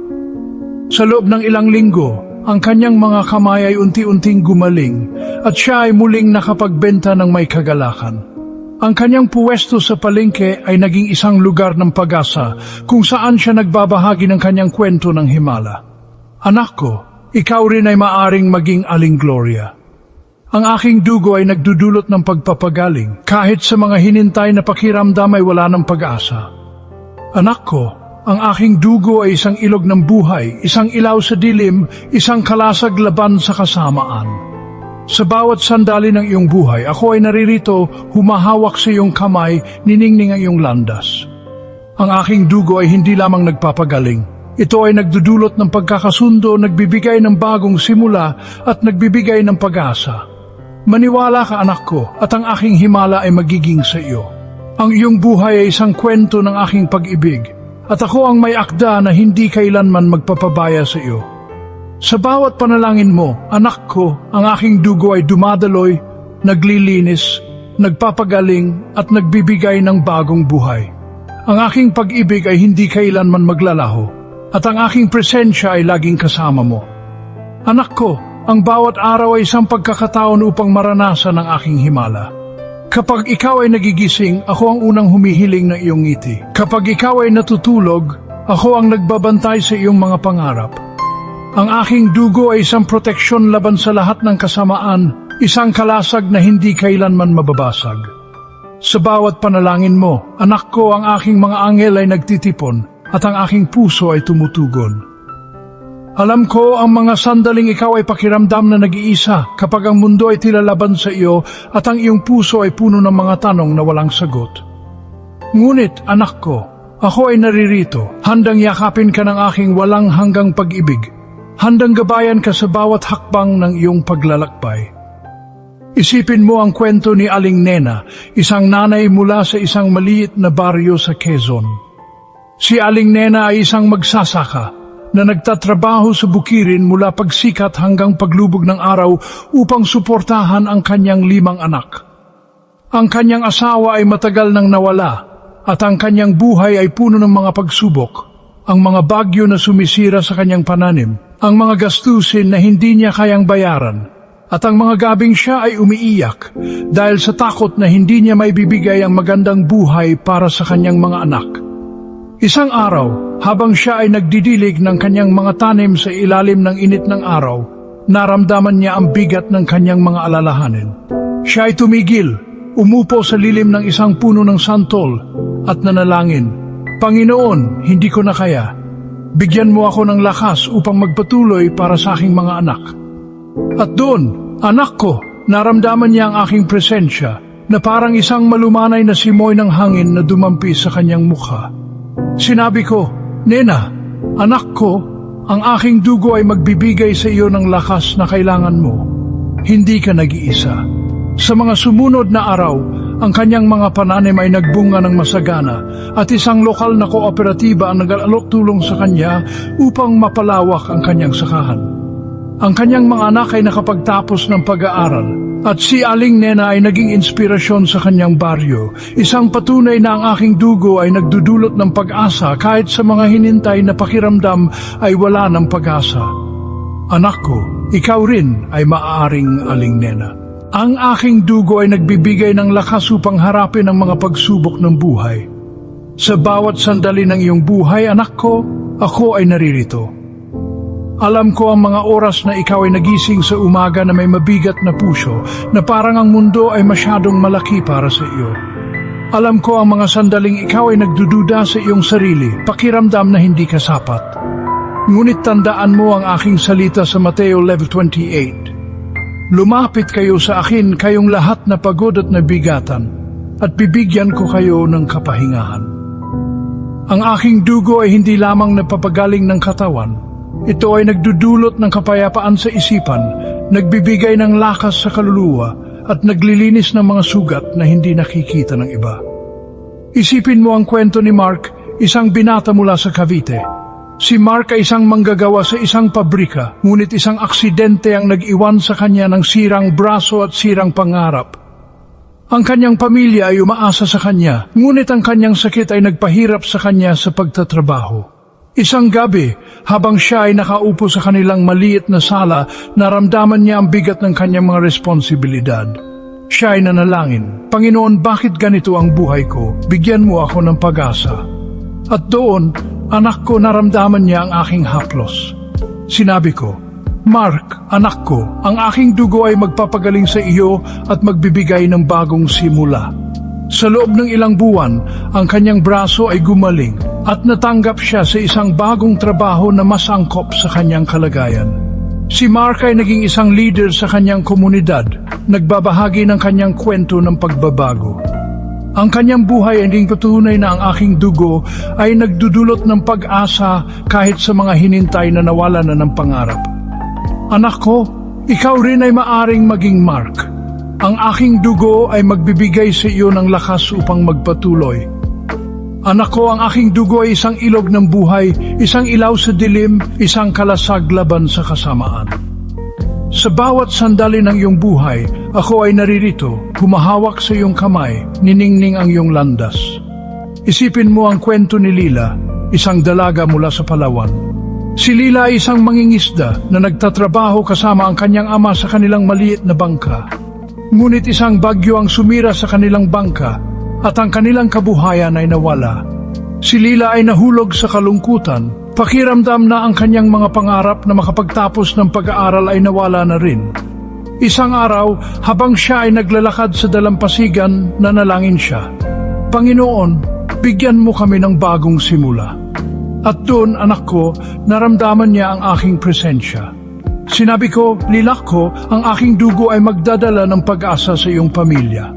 Sa loob ng ilang linggo, ang kanyang mga kamay ay unti-unting gumaling at siya ay muling nakapagbenta ng may kagalakan. Ang kanyang puwesto sa palengke ay naging isang lugar ng pag-asa kung saan siya nagbabahagi ng kanyang kwento ng himala. Anak ko, ikaw rin ay maaring maging Aling Gloria. Ang aking dugo ay nagdudulot ng pagpapagaling kahit sa mga hinintay na pakiramdam ay wala ng pag-asa. Anak ko, ang aking dugo ay isang ilog ng buhay, isang ilaw sa dilim, isang kalasag laban sa kasamaan. Sa bawat sandali ng iyong buhay, ako ay naririto, humahawak sa iyong kamay, niningning ang iyong landas. Ang aking dugo ay hindi lamang nagpapagaling. Ito ay nagdudulot ng pagkakasundo, nagbibigay ng bagong simula at nagbibigay ng pag-asa. Maniwala ka, anak ko, at ang aking himala ay magiging sa iyo. Ang iyong buhay ay isang kwento ng aking pag-ibig, at ako ang may akda na hindi kailanman magpapabaya sa iyo. Sa bawat panalangin mo, anak ko, ang aking dugo ay dumadaloy, naglilinis, nagpapagaling, at nagbibigay ng bagong buhay. Ang aking pag-ibig ay hindi kailanman maglalaho, at ang aking presensya ay laging kasama mo. Anak ko, ang bawat araw ay isang pagkakataon upang maranasan ang aking himala. Kapag ikaw ay nagigising, ako ang unang humihiling ng iyong ngiti. Kapag ikaw ay natutulog, ako ang nagbabantay sa iyong mga pangarap. Ang aking dugo ay isang proteksyon laban sa lahat ng kasamaan, isang kalasag na hindi kailanman mababasag. Sa bawat panalangin mo, anak ko, ang aking mga anghel ay nagtitipon at ang aking puso ay tumutugon. Alam ko ang mga sandaling ikaw ay pakiramdam na nag-iisa kapag ang mundo ay tilalaban sa iyo at ang iyong puso ay puno ng mga tanong na walang sagot. Ngunit, anak ko, ako ay naririto, handang yakapin ka ng aking walang hanggang pag-ibig, handang gabayan ka sa bawat hakbang ng iyong paglalakbay. Isipin mo ang kwento ni Aling Nena, isang nanay mula sa isang maliit na baryo sa Quezon. Si Aling Nena ay isang magsasaka na nagtatrabaho sa bukirin mula pagsikat hanggang paglubog ng araw upang suportahan ang kanyang 5 anak. Ang kanyang asawa ay matagal nang nawala at ang kanyang buhay ay puno ng mga pagsubok, ang mga bagyo na sumisira sa kanyang pananim, ang mga gastusin na hindi niya kayang bayaran, at ang mga gabing siya ay umiiyak dahil sa takot na hindi niya maibibigay ang magandang buhay para sa kanyang mga anak. Isang araw, habang siya ay nagdidilig ng kanyang mga tanim sa ilalim ng init ng araw, naramdaman niya ang bigat ng kanyang mga alalahanin. Siya ay tumigil, umupo sa lilim ng isang puno ng santol at nanalangin, "Panginoon, hindi ko na kaya. Bigyan mo ako ng lakas upang magpatuloy para sa aking mga anak." At doon, anak ko, naramdaman niya ang aking presensya na parang isang malumanay na simoy ng hangin na dumampi sa kanyang mukha. Sinabi ko, "Nena, anak ko, ang aking dugo ay magbibigay sa iyo ng lakas na kailangan mo. Hindi ka nag-iisa." Sa mga sumunod na araw, ang kanyang mga pananim ay nagbunga ng masagana at isang lokal na kooperatiba ang nag-alok tulong sa kanya upang mapalawak ang kanyang sakahan. Ang kanyang mga anak ay nakapagtapos ng pag-aaral at si Aling Nena ay naging inspirasyon sa kanyang baryo, isang patunay na ang aking dugo ay nagdudulot ng pag-asa kahit sa mga hinintay na pakiramdam ay wala ng pag-asa. Anak ko, ikaw rin ay maaaring Aling Nena. Ang aking dugo ay nagbibigay ng lakas upang harapin ang mga pagsubok ng buhay. Sa bawat sandali ng iyong buhay, anak ko, ako ay naririto. Alam ko ang mga oras na ikaw ay nagising sa umaga na may mabigat na puso, na parang ang mundo ay masyadong malaki para sa iyo. Alam ko ang mga sandaling ikaw ay nagdududa sa iyong sarili, pakiramdam na hindi ka sapat. Ngunit tandaan mo ang aking salita sa Mateo 11:28. "Lumapit kayo sa akin, kayong lahat na pagod at nabigatan, at bibigyan ko kayo ng kapahingahan." Ang aking dugo ay hindi lamang napapagaling ng katawan. Ito ay nagdudulot ng kapayapaan sa isipan, nagbibigay ng lakas sa kaluluwa, at naglilinis ng mga sugat na hindi nakikita ng iba. Isipin mo ang kwento ni Mark, isang binata mula sa Cavite. Si Mark ay isang manggagawa sa isang pabrika, ngunit isang aksidente ang nag-iwan sa kanya ng sirang braso at sirang pangarap. Ang kanyang pamilya ay umaasa sa kanya, ngunit ang kanyang sakit ay nagpahirap sa kanya sa pagtatrabaho. Isang gabi, habang siya ay nakaupo sa kanilang maliit na sala, naramdaman niya ang bigat ng kanyang mga responsibilidad. Siya ay nanalangin, "Panginoon, bakit ganito ang buhay ko? Bigyan mo ako ng pag-asa." At doon, anak ko, naramdaman niya ang aking haplos. Sinabi ko, "Mark, anak ko, ang aking dugo ay magpapagaling sa iyo at magbibigay ng bagong simula." Sa loob ng ilang buwan, ang kanyang braso ay gumaling at natanggap siya sa isang bagong trabaho na mas angkop sa kanyang kalagayan. Si Mark ay naging isang leader sa kanyang komunidad, nagbabahagi ng kanyang kwento ng pagbabago. Ang kanyang buhay ay naging patunay na ang aking dugo ay nagdudulot ng pag-asa kahit sa mga hinintay na nawala na ng pangarap. Anak ko, ikaw rin ay maaring maging Mark. Ang aking dugo ay magbibigay sa iyo ng lakas upang magpatuloy. Anak ko, ang aking dugo ay isang ilog ng buhay, isang ilaw sa dilim, isang kalasag laban sa kasamaan. Sa bawat sandali ng iyong buhay, ako ay naririto, humahawak sa iyong kamay, niningning ang iyong landas. Isipin mo ang kwento ni Lila, isang dalaga mula sa Palawan. Si Lila ay isang mangingisda na nagtatrabaho kasama ang kanyang ama sa kanilang maliit na bangka. Ngunit isang bagyo ang sumira sa kanilang bangka at ang kanilang kabuhayan ay nawala. Si Lila ay nahulog sa kalungkutan, pakiramdam na ang kanyang mga pangarap na makapagtapos ng pag-aaral ay nawala na rin. Isang araw, habang siya ay naglalakad sa dalampasigan, nanalangin siya, "Panginoon, bigyan mo kami ng bagong simula." At doon, anak ko, naramdaman niya ang aking presensya. Sinabi ko, Lilak ko, ang aking dugo ay magdadala ng pag-asa sa iyong pamilya.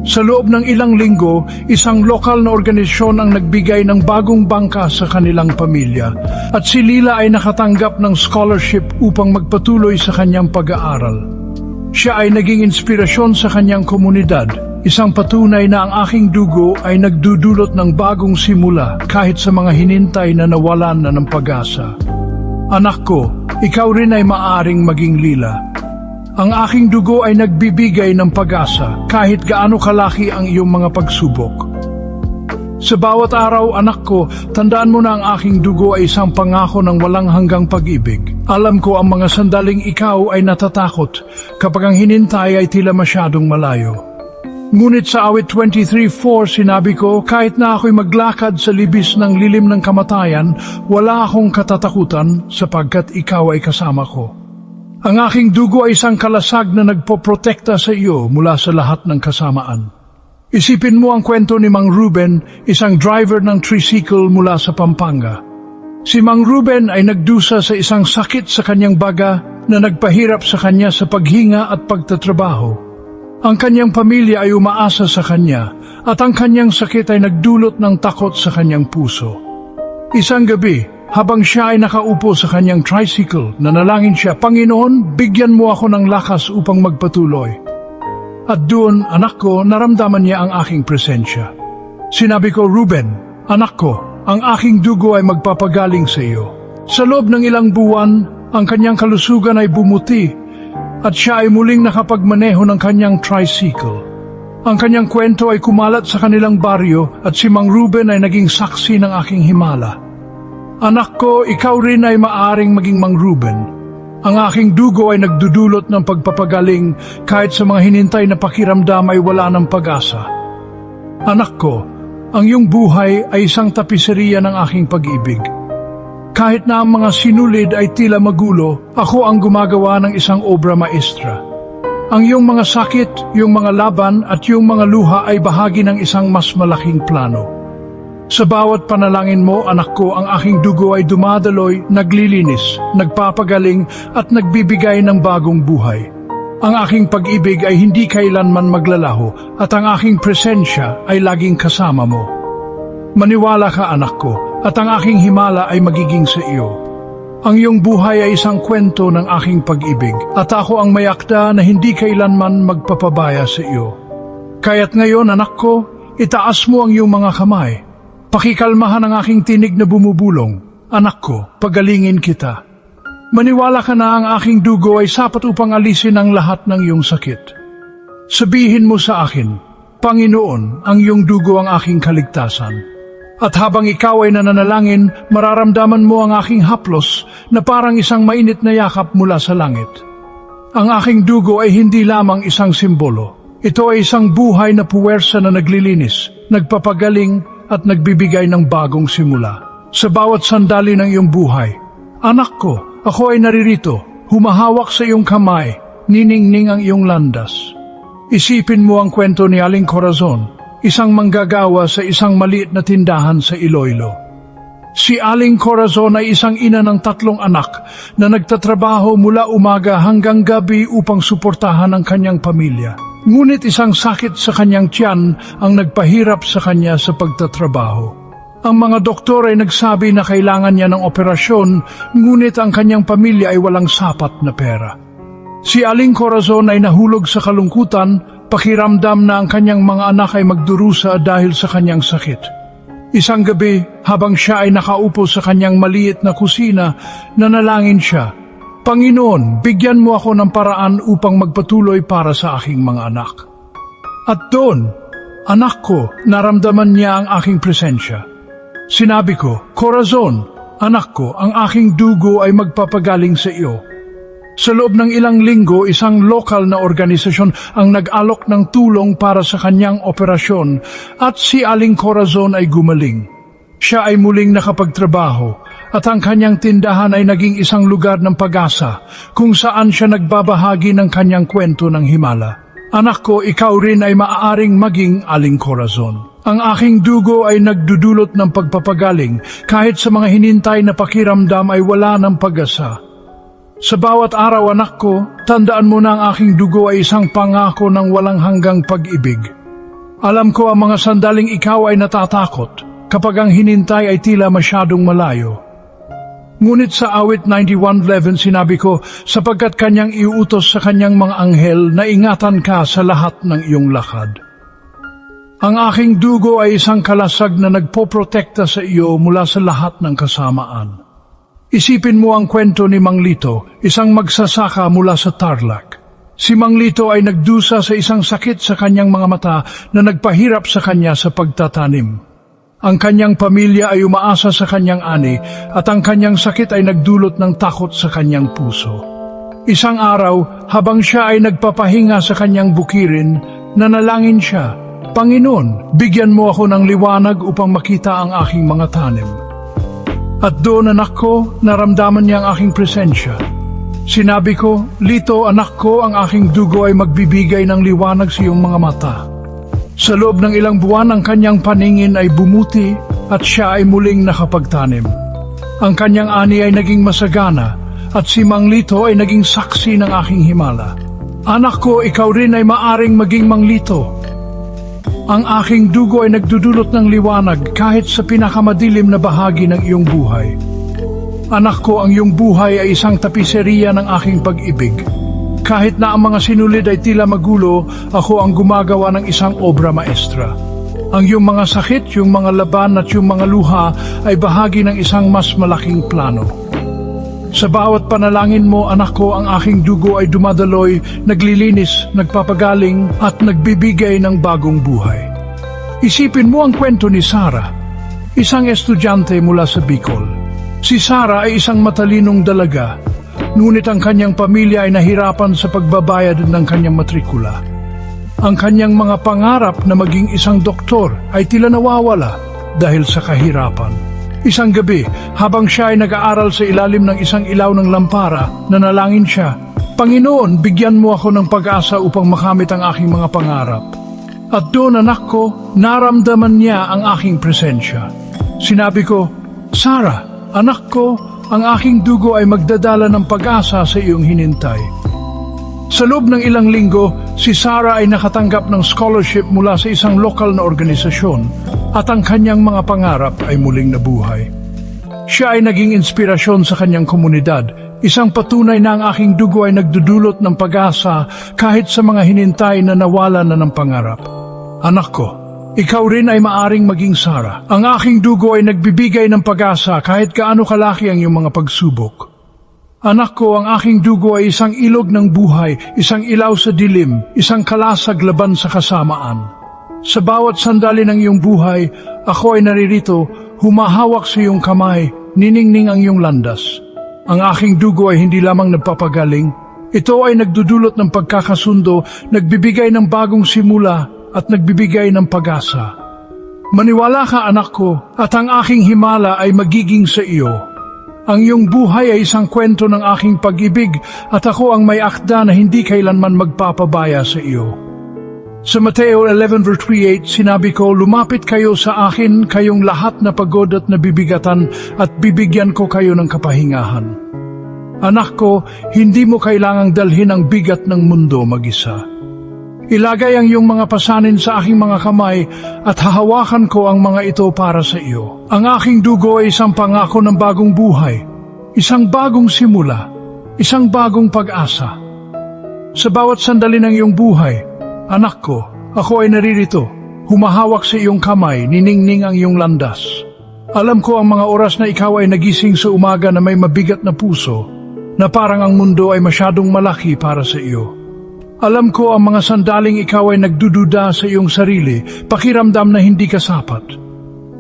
Sa loob ng ilang linggo, isang lokal na organisasyon ang nagbigay ng bagong bangka sa kanilang pamilya at si Lila ay nakatanggap ng scholarship upang magpatuloy sa kanyang pag-aaral. Siya ay naging inspirasyon sa kanyang komunidad, isang patunay na ang aking dugo ay nagdudulot ng bagong simula kahit sa mga hinintay na nawalan na ng pag-asa. Anak ko, ikaw rin ay maaaring maging Lila. Ang aking dugo ay nagbibigay ng pag-asa kahit gaano kalaki ang iyong mga pagsubok. Sa bawat araw, anak ko, tandaan mo na ang aking dugo ay isang pangako ng walang hanggang pag-ibig. Alam ko ang mga sandaling ikaw ay natatakot kapag ang hinintay ay tila masyadong malayo. Ngunit sa awit 23:4 sinabi ko, kahit na ako'y maglakad sa libis ng lilim ng kamatayan, wala akong katatakutan sapagkat ikaw ay kasama ko. Ang aking dugo ay isang kalasag na nagpoprotekta sa iyo mula sa lahat ng kasamaan. Isipin mo ang kwento ni Mang Ruben, isang driver ng tricycle mula sa Pampanga. Si Mang Ruben ay nagdusa sa isang sakit sa kanyang baga na nagpahirap sa kanya sa paghinga at pagtatrabaho. Ang kanyang pamilya ay umaasa sa kanya at ang kanyang sakit ay nagdulot ng takot sa kanyang puso. Isang gabi, habang siya ay nakaupo sa kanyang tricycle, nanalangin siya, Panginoon, bigyan mo ako ng lakas upang magpatuloy. At doon, anak ko, naramdaman niya ang aking presensya. Sinabi ko, Ruben, anak ko, ang aking dugo ay magpapagaling sa iyo. Sa loob ng ilang buwan, ang kanyang kalusugan ay bumuti at siya ay muling nakapagmaneho ng kanyang tricycle. Ang kanyang kwento ay kumalat sa kanilang baryo at si Mang Ruben ay naging saksi ng aking himala. Anak ko, ikaw rin ay maaring maging Mang Ruben. Ang aking dugo ay nagdudulot ng pagpapagaling kahit sa mga hinintay na pakiramdam ay wala ng pag-asa. Anak ko, ang iyong buhay ay isang tapiseriya ng aking pag-ibig. Kahit na ang mga sinulid ay tila magulo, ako ang gumagawa ng isang obra maestra. Ang iyong mga sakit, iyong mga laban at iyong mga luha ay bahagi ng isang mas malaking plano. Sa bawat panalangin mo, anak ko, ang aking dugo ay dumadaloy, naglilinis, nagpapagaling at nagbibigay ng bagong buhay. Ang aking pag-ibig ay hindi kailanman maglalaho at ang aking presensya ay laging kasama mo. Maniwala ka, anak ko, at ang aking himala ay magiging sa iyo. Ang iyong buhay ay isang kwento ng aking pag-ibig at ako ang mayakda na hindi kailanman magpapabaya sa iyo. Kaya't ngayon, anak ko, itaas mo ang iyong mga kamay. Pakikalmahan ang aking tinig na bumubulong. Anak ko, pagalingin kita. Maniwala ka na ang aking dugo ay sapat upang alisin ang lahat ng iyong sakit. Sabihin mo sa akin, Panginoon, ang iyong dugo ang aking kaligtasan. At habang ikaw ay nananalangin, mararamdaman mo ang aking haplos na parang isang mainit na yakap mula sa langit. Ang aking dugo ay hindi lamang isang simbolo. Ito ay isang buhay na puwersa na naglilinis, nagpapagaling, at nagbibigay ng bagong simula. Sa bawat sandali ng iyong buhay, anak ko, ako ay naririto, humahawak sa iyong kamay, niningning ang iyong landas. Isipin mo ang kwento ni Aling Corazon, isang manggagawa sa isang maliit na tindahan sa Iloilo. Si Aling Corazon ay isang ina ng 3 anak na nagtatrabaho mula umaga hanggang gabi upang suportahan ang kanyang pamilya. Ngunit isang sakit sa kanyang tiyan ang nagpahirap sa kanya sa pagtatrabaho. Ang mga doktor ay nagsabi na kailangan niya ng operasyon, ngunit ang kanyang pamilya ay walang sapat na pera. Si Aling Corazon ay nahulog sa kalungkutan, pakiramdam na ang kanyang mga anak ay magdurusa dahil sa kanyang sakit. Isang gabi, habang siya ay nakaupo sa kanyang maliit na kusina, nanalangin siya, Panginoon, bigyan mo ako ng paraan upang magpatuloy para sa aking mga anak. At doon, anak ko, naramdaman niya ang aking presensya. Sinabi ko, Corazon, anak ko, ang aking dugo ay magpapagaling sa iyo. Sa loob ng ilang linggo, isang lokal na organisasyon ang nag-alok ng tulong para sa kanyang operasyon at si Aling Corazon ay gumaling. Siya ay muling nakapagtrabaho at ang kanyang tindahan ay naging isang lugar ng pag-asa kung saan siya nagbabahagi ng kanyang kwento ng himala. Anak ko, ikaw rin ay maaaring maging Aling Corazon. Ang aking dugo ay nagdudulot ng pagpapagaling kahit sa mga hinintay na pakiramdam ay wala ng pag-asa. Sa bawat araw, anak ko, tandaan mo na ang aking dugo ay isang pangako ng walang hanggang pag-ibig. Alam ko ang mga sandaling ikaw ay natatakot kapag ang hinintay ay tila masyadong malayo. Ngunit sa awit 91:11 sinabi ko, sapagkat kanyang iuutos sa kanyang mga anghel na ingatan ka sa lahat ng iyong lakad. Ang aking dugo ay isang kalasag na nagpoprotekta sa iyo mula sa lahat ng kasamaan. Isipin mo ang kwento ni Mang Lito, isang magsasaka mula sa Tarlac. Si Mang Lito ay nagdusa sa isang sakit sa kanyang mga mata na nagpahirap sa kanya sa pagtatanim. Ang kanyang pamilya ay umaasa sa kanyang ani at ang kanyang sakit ay nagdulot ng takot sa kanyang puso. Isang araw, habang siya ay nagpapahinga sa kanyang bukirin, nanalangin siya, Panginoon, bigyan mo ako ng liwanag upang makita ang aking mga tanim. At doon, anak ko, naramdaman niya ang aking presensya. Sinabi ko, Lito, anak ko, ang aking dugo ay magbibigay ng liwanag sa iyong mga mata. Sa loob ng ilang buwan, ang kanyang paningin ay bumuti at siya ay muling nakapagtanim. Ang kanyang ani ay naging masagana at si Mang Lito ay naging saksi ng aking himala. Anak ko, ikaw rin ay maaring maging Mang Lito. Ang aking dugo ay nagdudulot ng liwanag kahit sa pinakamadilim na bahagi ng iyong buhay. Anak ko, ang iyong buhay ay isang tapiseriya ng aking pag-ibig. Kahit na ang mga sinulid ay tila magulo, ako ang gumagawa ng isang obra maestra. Ang iyong mga sakit, yung mga laban at yung mga luha ay bahagi ng isang mas malaking plano. Sa bawat panalangin mo, anak ko, ang aking dugo ay dumadaloy, naglilinis, nagpapagaling at nagbibigay ng bagong buhay. Isipin mo ang kwento ni Sarah, isang estudyante mula sa Bicol. Si Sarah ay isang matalinong dalaga, ngunit ang kanyang pamilya ay nahirapan sa pagbabayad ng kanyang matrikula. Ang kanyang mga pangarap na maging isang doktor ay tila nawawala dahil sa kahirapan. Isang gabi, habang siya ay nag-aaral sa ilalim ng isang ilaw ng lampara, nanalangin siya, Panginoon, bigyan mo ako ng pag-asa upang makamit ang aking mga pangarap. At doon, anak ko, naramdaman niya ang aking presensya. Sinabi ko, Sarah, anak ko, ang aking dugo ay magdadala ng pag-asa sa iyong hinintay. Sa loob ng ilang linggo, si Sarah ay nakatanggap ng scholarship mula sa isang lokal na organisasyon at ang kanyang mga pangarap ay muling nabuhay. Siya ay naging inspirasyon sa kanyang komunidad, isang patunay na ang aking dugo ay nagdudulot ng pag-asa kahit sa mga hinintay na nawala na ng pangarap. Anak ko, ikaw rin ay maaring maging Sarah. Ang aking dugo ay nagbibigay ng pag-asa kahit gaano kalaki ang iyong mga pagsubok. Anak ko, ang aking dugo ay isang ilog ng buhay, isang ilaw sa dilim, isang kalasag laban sa kasamaan. Sa bawat sandali ng iyong buhay, ako ay naririto, humahawak sa iyong kamay, niningning ang iyong landas. Ang aking dugo ay hindi lamang nagpapagaling, ito ay nagdudulot ng pagkakasundo, nagbibigay ng bagong simula at nagbibigay ng pag-asa. Maniwala ka, anak ko, at ang aking himala ay magiging sa iyo. Ang iyong buhay ay isang kwento ng aking pag-ibig at ako ang may akda na hindi kailanman magpapabaya sa iyo. Sa Mateo 11:38, sinabi ko, lumapit kayo sa akin, kayong lahat na pagod at nabibigatan at bibigyan ko kayo ng kapahingahan. Anak ko, hindi mo kailangang dalhin ang bigat ng mundo mag-isa. Ilagay ang iyong mga pasanin sa aking mga kamay at hahawakan ko ang mga ito para sa iyo. Ang aking dugo ay isang pangako ng bagong buhay, isang bagong simula, isang bagong pag-asa. Sa bawat sandali ng iyong buhay, anak ko, ako ay naririto, humahawak sa iyong kamay, niningning ang iyong landas. Alam ko ang mga oras na ikaw ay nagising sa umaga na may mabigat na puso, na parang ang mundo ay masyadong malaki para sa iyo. Alam ko ang mga sandaling ikaw ay nagdududa sa iyong sarili, pakiramdam na hindi ka sapat.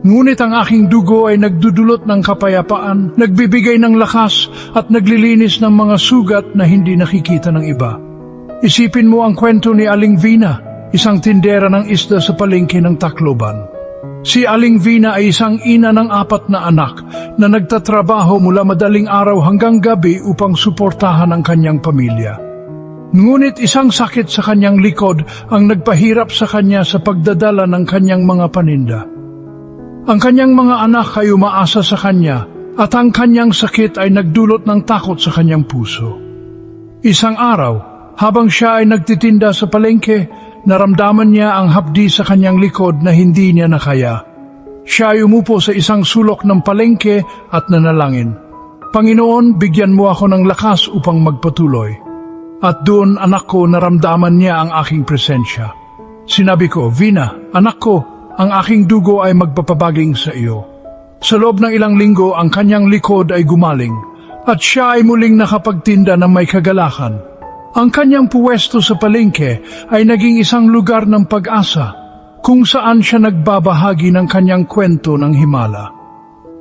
Ngunit ang aking dugo ay nagdudulot ng kapayapaan, nagbibigay ng lakas at naglilinis ng mga sugat na hindi nakikita ng iba. Isipin mo ang kwento ni Aling Vina, isang tindera ng isda sa palengke ng Tacloban. Si Aling Vina ay isang ina ng 4 na anak na nagtatrabaho mula madaling araw hanggang gabi upang suportahan ang kanyang pamilya. Ngunit isang sakit sa kanyang likod ang nagpahirap sa kanya sa pagdadala ng kanyang mga paninda. Ang kanyang mga anak ay umaasa sa kanya at ang kanyang sakit ay nagdulot ng takot sa kanyang puso. Isang araw, habang siya ay nagtitinda sa palengke, naramdaman niya ang hapdi sa kanyang likod na hindi niya nakaya. Siya ay umupo sa isang sulok ng palengke at nanalangin. Panginoon, bigyan mo ako ng lakas upang magpatuloy. At doon, anak ko, naramdaman niya ang aking presensya. Sinabi ko, Vina, anak ko, ang aking dugo ay magpapabaging sa iyo. Sa loob ng ilang linggo, ang kanyang likod ay gumaling, at siya ay muling nakapagtinda ng may kagalakan. Ang kanyang puwesto sa palengke ay naging isang lugar ng pag-asa, kung saan siya nagbabahagi ng kanyang kwento ng himala.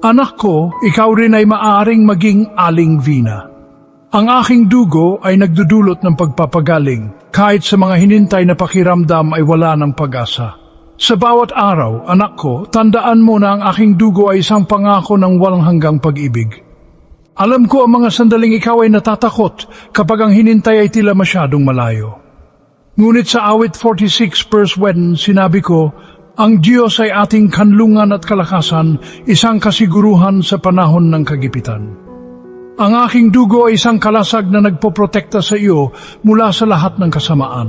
Anak ko, ikaw rin ay maaaring maging aling Vina. Ang aking dugo ay nagdudulot ng pagpapagaling, kahit sa mga hinintay na pakiramdam ay wala ng pag-asa. Sa bawat araw, anak ko, tandaan mo na ang aking dugo ay isang pangako ng walang hanggang pag-ibig. Alam ko ang mga sandaling ikaw ay natatakot kapag ang hinintay ay tila masyadong malayo. Ngunit sa awit 46 verse 1, sinabi ko, ang Diyos ay ating kanlungan at kalakasan, isang kasiguruhan sa panahon ng kagipitan. Ang aking dugo ay isang kalasag na nagpoprotekta sa iyo mula sa lahat ng kasamaan.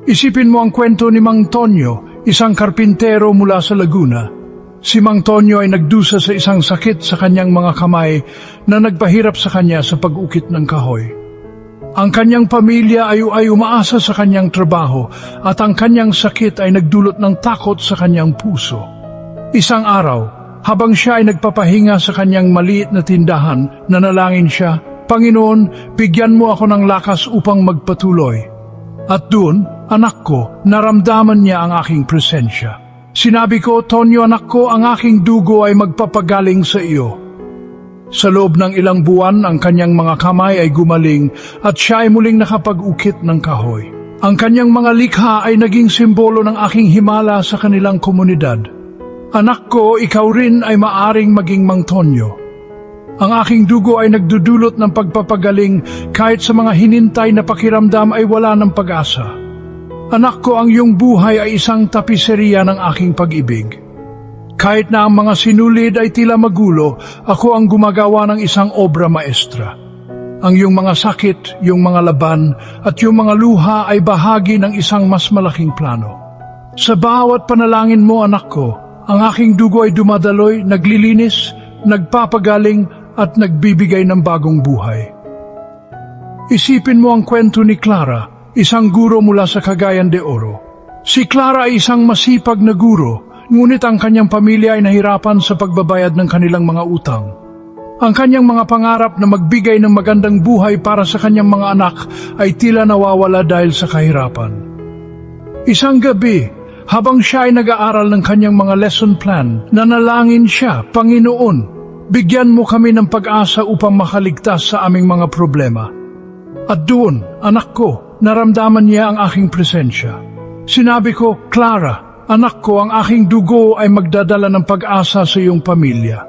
Isipin mo ang kwento ni Mang Tonyo, isang karpintero mula sa Laguna. Si Mang Tonyo ay nagdusa sa isang sakit sa kanyang mga kamay na nagpahirap sa kanya sa pag-ukit ng kahoy. Ang kanyang pamilya ay umaasa sa kanyang trabaho at ang kanyang sakit ay nagdulot ng takot sa kanyang puso. Isang araw, habang siya ay nagpapahinga sa kanyang maliit na tindahan, nanalangin siya, Panginoon, bigyan mo ako ng lakas upang magpatuloy. At doon, anak ko, naramdaman niya ang aking presensya. Sinabi ko, Tonyo anak ko, ang aking dugo ay magpapagaling sa iyo. Sa loob ng ilang buwan, ang kanyang mga kamay ay gumaling at siya ay muling nakapag-ukit ng kahoy. Ang kanyang mga likha ay naging simbolo ng aking himala sa kanilang komunidad. Anak ko, ikaw rin ay maaring maging Mang Tonyo. Ang aking dugo ay nagdudulot ng pagpapagaling kahit sa mga hinintay na pakiramdam ay wala ng pag-asa. Anak ko, ang iyong buhay ay isang tapiseriya ng aking pag-ibig. Kahit na ang mga sinulid ay tila magulo, ako ang gumagawa ng isang obra maestra. Ang iyong mga sakit, iyong mga laban, at iyong mga luha ay bahagi ng isang mas malaking plano. Sa bawat panalangin mo, anak ko, ang aking dugo ay dumadaloy, naglilinis, nagpapagaling at nagbibigay ng bagong buhay. Isipin mo ang kwento ni Clara, isang guro mula sa Cagayan de Oro. Si Clara ay isang masipag na guro, ngunit ang kanyang pamilya ay nahirapan sa pagbabayad ng kanilang mga utang. Ang kanyang mga pangarap na magbigay ng magandang buhay para sa kanyang mga anak ay tila nawawala dahil sa kahirapan. Isang gabi, habang siya ay nag-aaral ng kanyang mga lesson plan, nanalangin siya, Panginoon, bigyan mo kami ng pag-asa upang makaligtas sa aming mga problema. At doon, anak ko, naramdaman niya ang aking presensya. Sinabi ko, Clara, anak ko, ang aking dugo ay magdadala ng pag-asa sa iyong pamilya.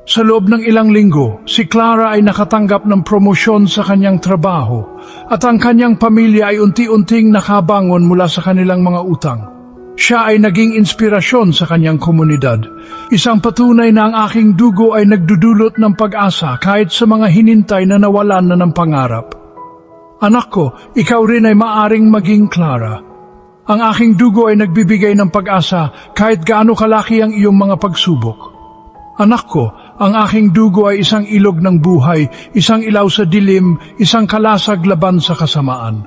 Sa loob ng ilang linggo, si Clara ay nakatanggap ng promosyon sa kanyang trabaho at ang kanyang pamilya ay unti-unting nakabangon mula sa kanilang mga utang. Siya ay naging inspirasyon sa kanyang komunidad. Isang patunay na ang aking dugo ay nagdudulot ng pag-asa kahit sa mga hinintay na nawalan na ng pangarap. Anak ko, ikaw rin ay maaring maging Clara. Ang aking dugo ay nagbibigay ng pag-asa kahit gaano kalaki ang iyong mga pagsubok. Anak ko, ang aking dugo ay isang ilog ng buhay, isang ilaw sa dilim, isang kalasag laban sa kasamaan.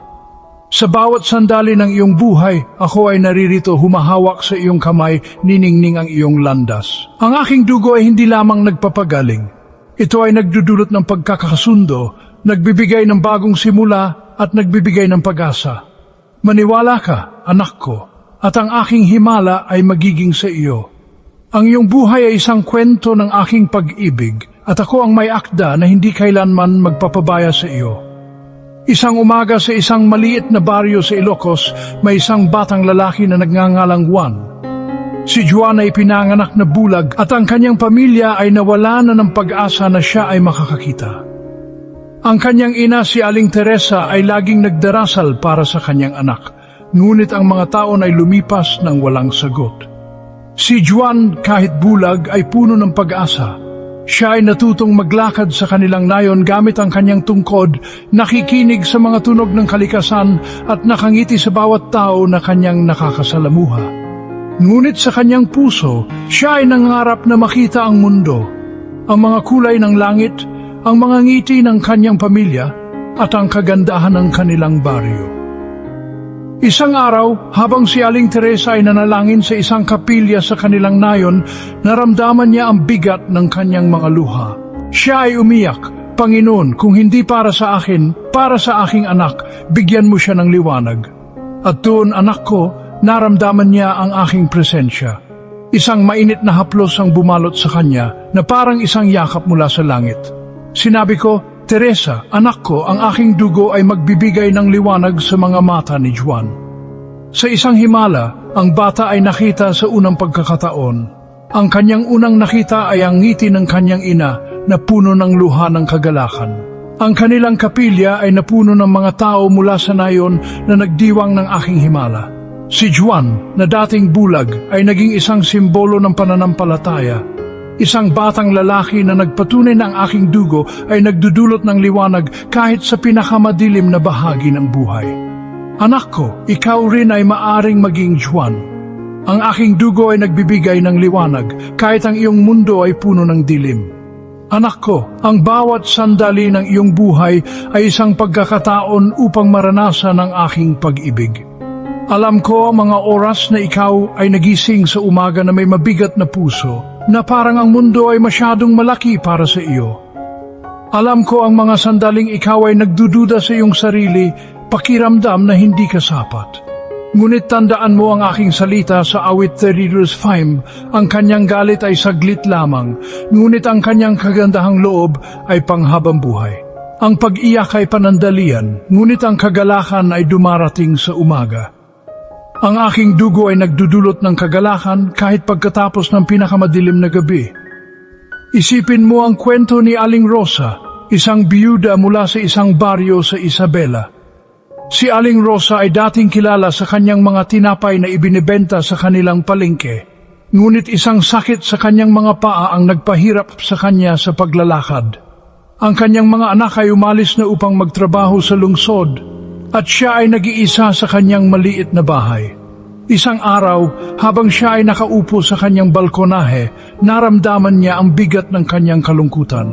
Sa bawat sandali ng iyong buhay, ako ay naririto humahawak sa iyong kamay, niningning ang iyong landas. Ang aking dugo ay hindi lamang nagpapagaling. Ito ay nagdudulot ng pagkakasundo, nagbibigay ng bagong simula at nagbibigay ng pag-asa. Maniwala ka, anak ko, at ang aking himala ay magiging sa iyo. Ang iyong buhay ay isang kwento ng aking pag-ibig at ako ang may akda na hindi kailanman magpapabaya sa iyo. Isang umaga sa isang maliit na baryo sa Ilocos, may isang batang lalaki na nagngangalang Juan. Si Juan ay pinanganak na bulag at ang kanyang pamilya ay nawala na ng pag-asa na siya ay makakakita. Ang kanyang ina si Aling Teresa ay laging nagdarasal para sa kanyang anak, ngunit ang mga taon ay lumipas ng walang sagot. Si Juan, kahit bulag, ay puno ng pag-asa. Siya ay natutong maglakad sa kanilang nayon gamit ang kanyang tungkod, nakikinig sa mga tunog ng kalikasan at nakangiti sa bawat tao na kanyang nakakasalamuha. Ngunit sa kanyang puso, siya ay nangarap na makita ang mundo, ang mga kulay ng langit, ang mga ngiti ng kanyang pamilya at ang kagandahan ng kanilang baryo. Isang araw, habang si Aling Teresa ay nanalangin sa isang kapilya sa kanilang nayon, naramdaman niya ang bigat ng kanyang mga luha. Siya ay umiyak, "Panginoon, kung hindi para sa akin, para sa aking anak, bigyan mo siya ng liwanag." At doon, anak ko, naramdaman niya ang aking presensya. Isang mainit na haplos ang bumalot sa kanya na parang isang yakap mula sa langit. Sinabi ko, "Teresa, anak ko, ang aking dugo ay magbibigay ng liwanag sa mga mata ni Juan." Sa isang himala, ang bata ay nakita sa unang pagkakataon. Ang kanyang unang nakita ay ang ngiti ng kanyang ina na puno ng luha ng kagalakan. Ang kanilang kapilya ay napuno ng mga tao mula sa nayon na nagdiwang ng aking himala. Si Juan, na dating bulag, ay naging isang simbolo ng pananampalataya. Isang batang lalaki na nagpatunay na ang aking dugo ay nagdudulot ng liwanag kahit sa pinakamadilim na bahagi ng buhay. Anak ko, ikaw rin ay maaring maging Juan. Ang aking dugo ay nagbibigay ng liwanag kahit ang iyong mundo ay puno ng dilim. Anak ko, ang bawat sandali ng iyong buhay ay isang pagkakataon upang maranasan ang aking pag-ibig. Alam ko mga oras na ikaw ay nagising sa umaga na may mabigat na puso, na parang ang mundo ay masyadong malaki para sa iyo. Alam ko ang mga sandaling ikaw ay nagdududa sa iyong sarili, pakiramdam na hindi ka sapat. Ngunit tandaan mo ang aking salita sa awit 30:5, ang kanyang galit ay saglit lamang, ngunit ang kanyang kagandahang loob ay panghabang buhay. Ang pag-iyak ay panandalian, ngunit ang kagalakan ay dumarating sa umaga. Ang aking dugo ay nagdudulot ng kagalakan kahit pagkatapos ng pinakamadilim na gabi. Isipin mo ang kwento ni Aling Rosa, isang biyuda mula sa isang baryo sa Isabela. Si Aling Rosa ay dating kilala sa kanyang mga tinapay na ibinebenta sa kanilang palengke. Ngunit isang sakit sa kanyang mga paa ang nagpahirap sa kanya sa paglalakad. Ang kanyang mga anak ay umalis na upang magtrabaho sa lungsod, at siya ay nag-iisa sa kanyang maliit na bahay. Isang araw, habang siya ay nakaupo sa kanyang balkonahe, naramdaman niya ang bigat ng kanyang kalungkutan.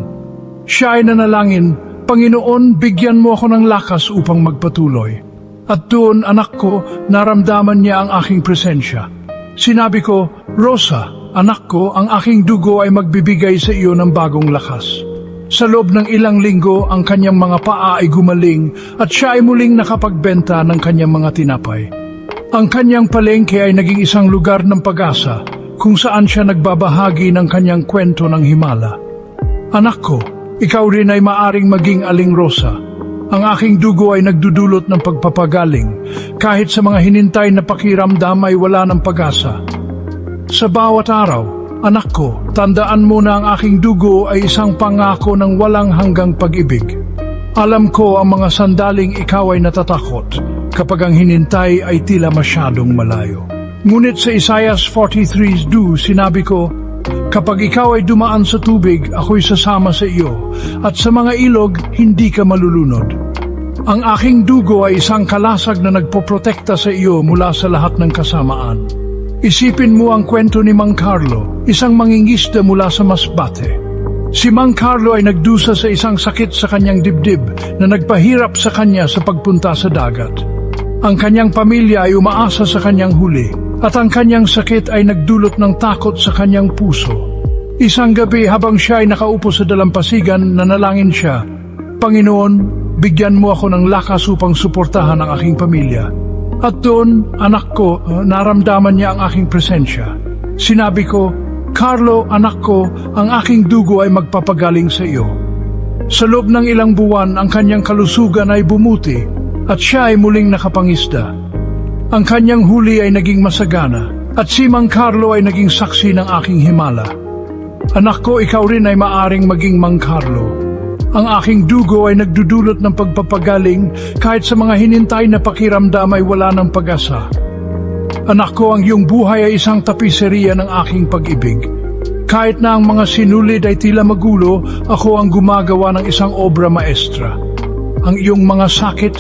Siya ay nanalangin, "Panginoon, bigyan mo ako ng lakas upang magpatuloy." At doon, anak ko, naramdaman niya ang aking presensya. Sinabi ko, "Rosa, anak ko, ang aking dugo ay magbibigay sa iyo ng bagong lakas." Sa loob ng ilang linggo, ang kanyang mga paa ay gumaling at siya ay muling nakapagbenta ng kanyang mga tinapay. Ang kanyang palengke ay naging isang lugar ng pag-asa kung saan siya nagbabahagi ng kanyang kwento ng himala. Anak ko, ikaw rin ay maaring maging Aling Rosa. Ang aking dugo ay nagdudulot ng pagpapagaling kahit sa mga hinintay na pakiramdam ay wala ng pag-asa. Sa bawat araw, anak ko, tandaan mo na ang aking dugo ay isang pangako ng walang hanggang pag-ibig. Alam ko ang mga sandaling ikaw ay natatakot kapag ang hinintay ay tila masyadong malayo. Ngunit sa Isaiah 43:2 sinabi ko, "Kapag ikaw ay dumaan sa tubig, ako'y sasama sa iyo, at sa mga ilog, hindi ka malulunod." Ang aking dugo ay isang kalasag na nagpoprotekta sa iyo mula sa lahat ng kasamaan. Isipin mo ang kwento ni Mang Carlo, isang mangingisda mula sa Masbate. Si Mang Carlo ay nagdusa sa isang sakit sa kanyang dibdib na nagpahirap sa kanya sa pagpunta sa dagat. Ang kanyang pamilya ay umaasa sa kanyang huli, at ang kanyang sakit ay nagdulot ng takot sa kanyang puso. Isang gabi habang siya ay nakaupo sa dalampasigan, nanalangin siya, "Panginoon, bigyan mo ako ng lakas upang suportahan ang aking pamilya." At doon, anak ko, naramdaman niya ang aking presensya. Sinabi ko, "Carlo, anak ko, ang aking dugo ay magpapagaling sa iyo." Sa loob ng ilang buwan, ang kanyang kalusugan ay bumuti at siya ay muling nakapangisda. Ang kanyang huli ay naging masagana at si Mang Carlo ay naging saksi ng aking himala. Anak ko, ikaw rin ay maaring maging Mang Carlo. Ang aking dugo ay nagdudulot ng pagpapagaling kahit sa mga hinintay na pakiramdam ay wala ng pag-asa. Anak ko, ang iyong buhay ay isang tapiseriya ng aking pag-ibig. Kahit na ang mga sinulid ay tila magulo, ako ang gumagawa ng isang obra maestra. Ang iyong mga sakit,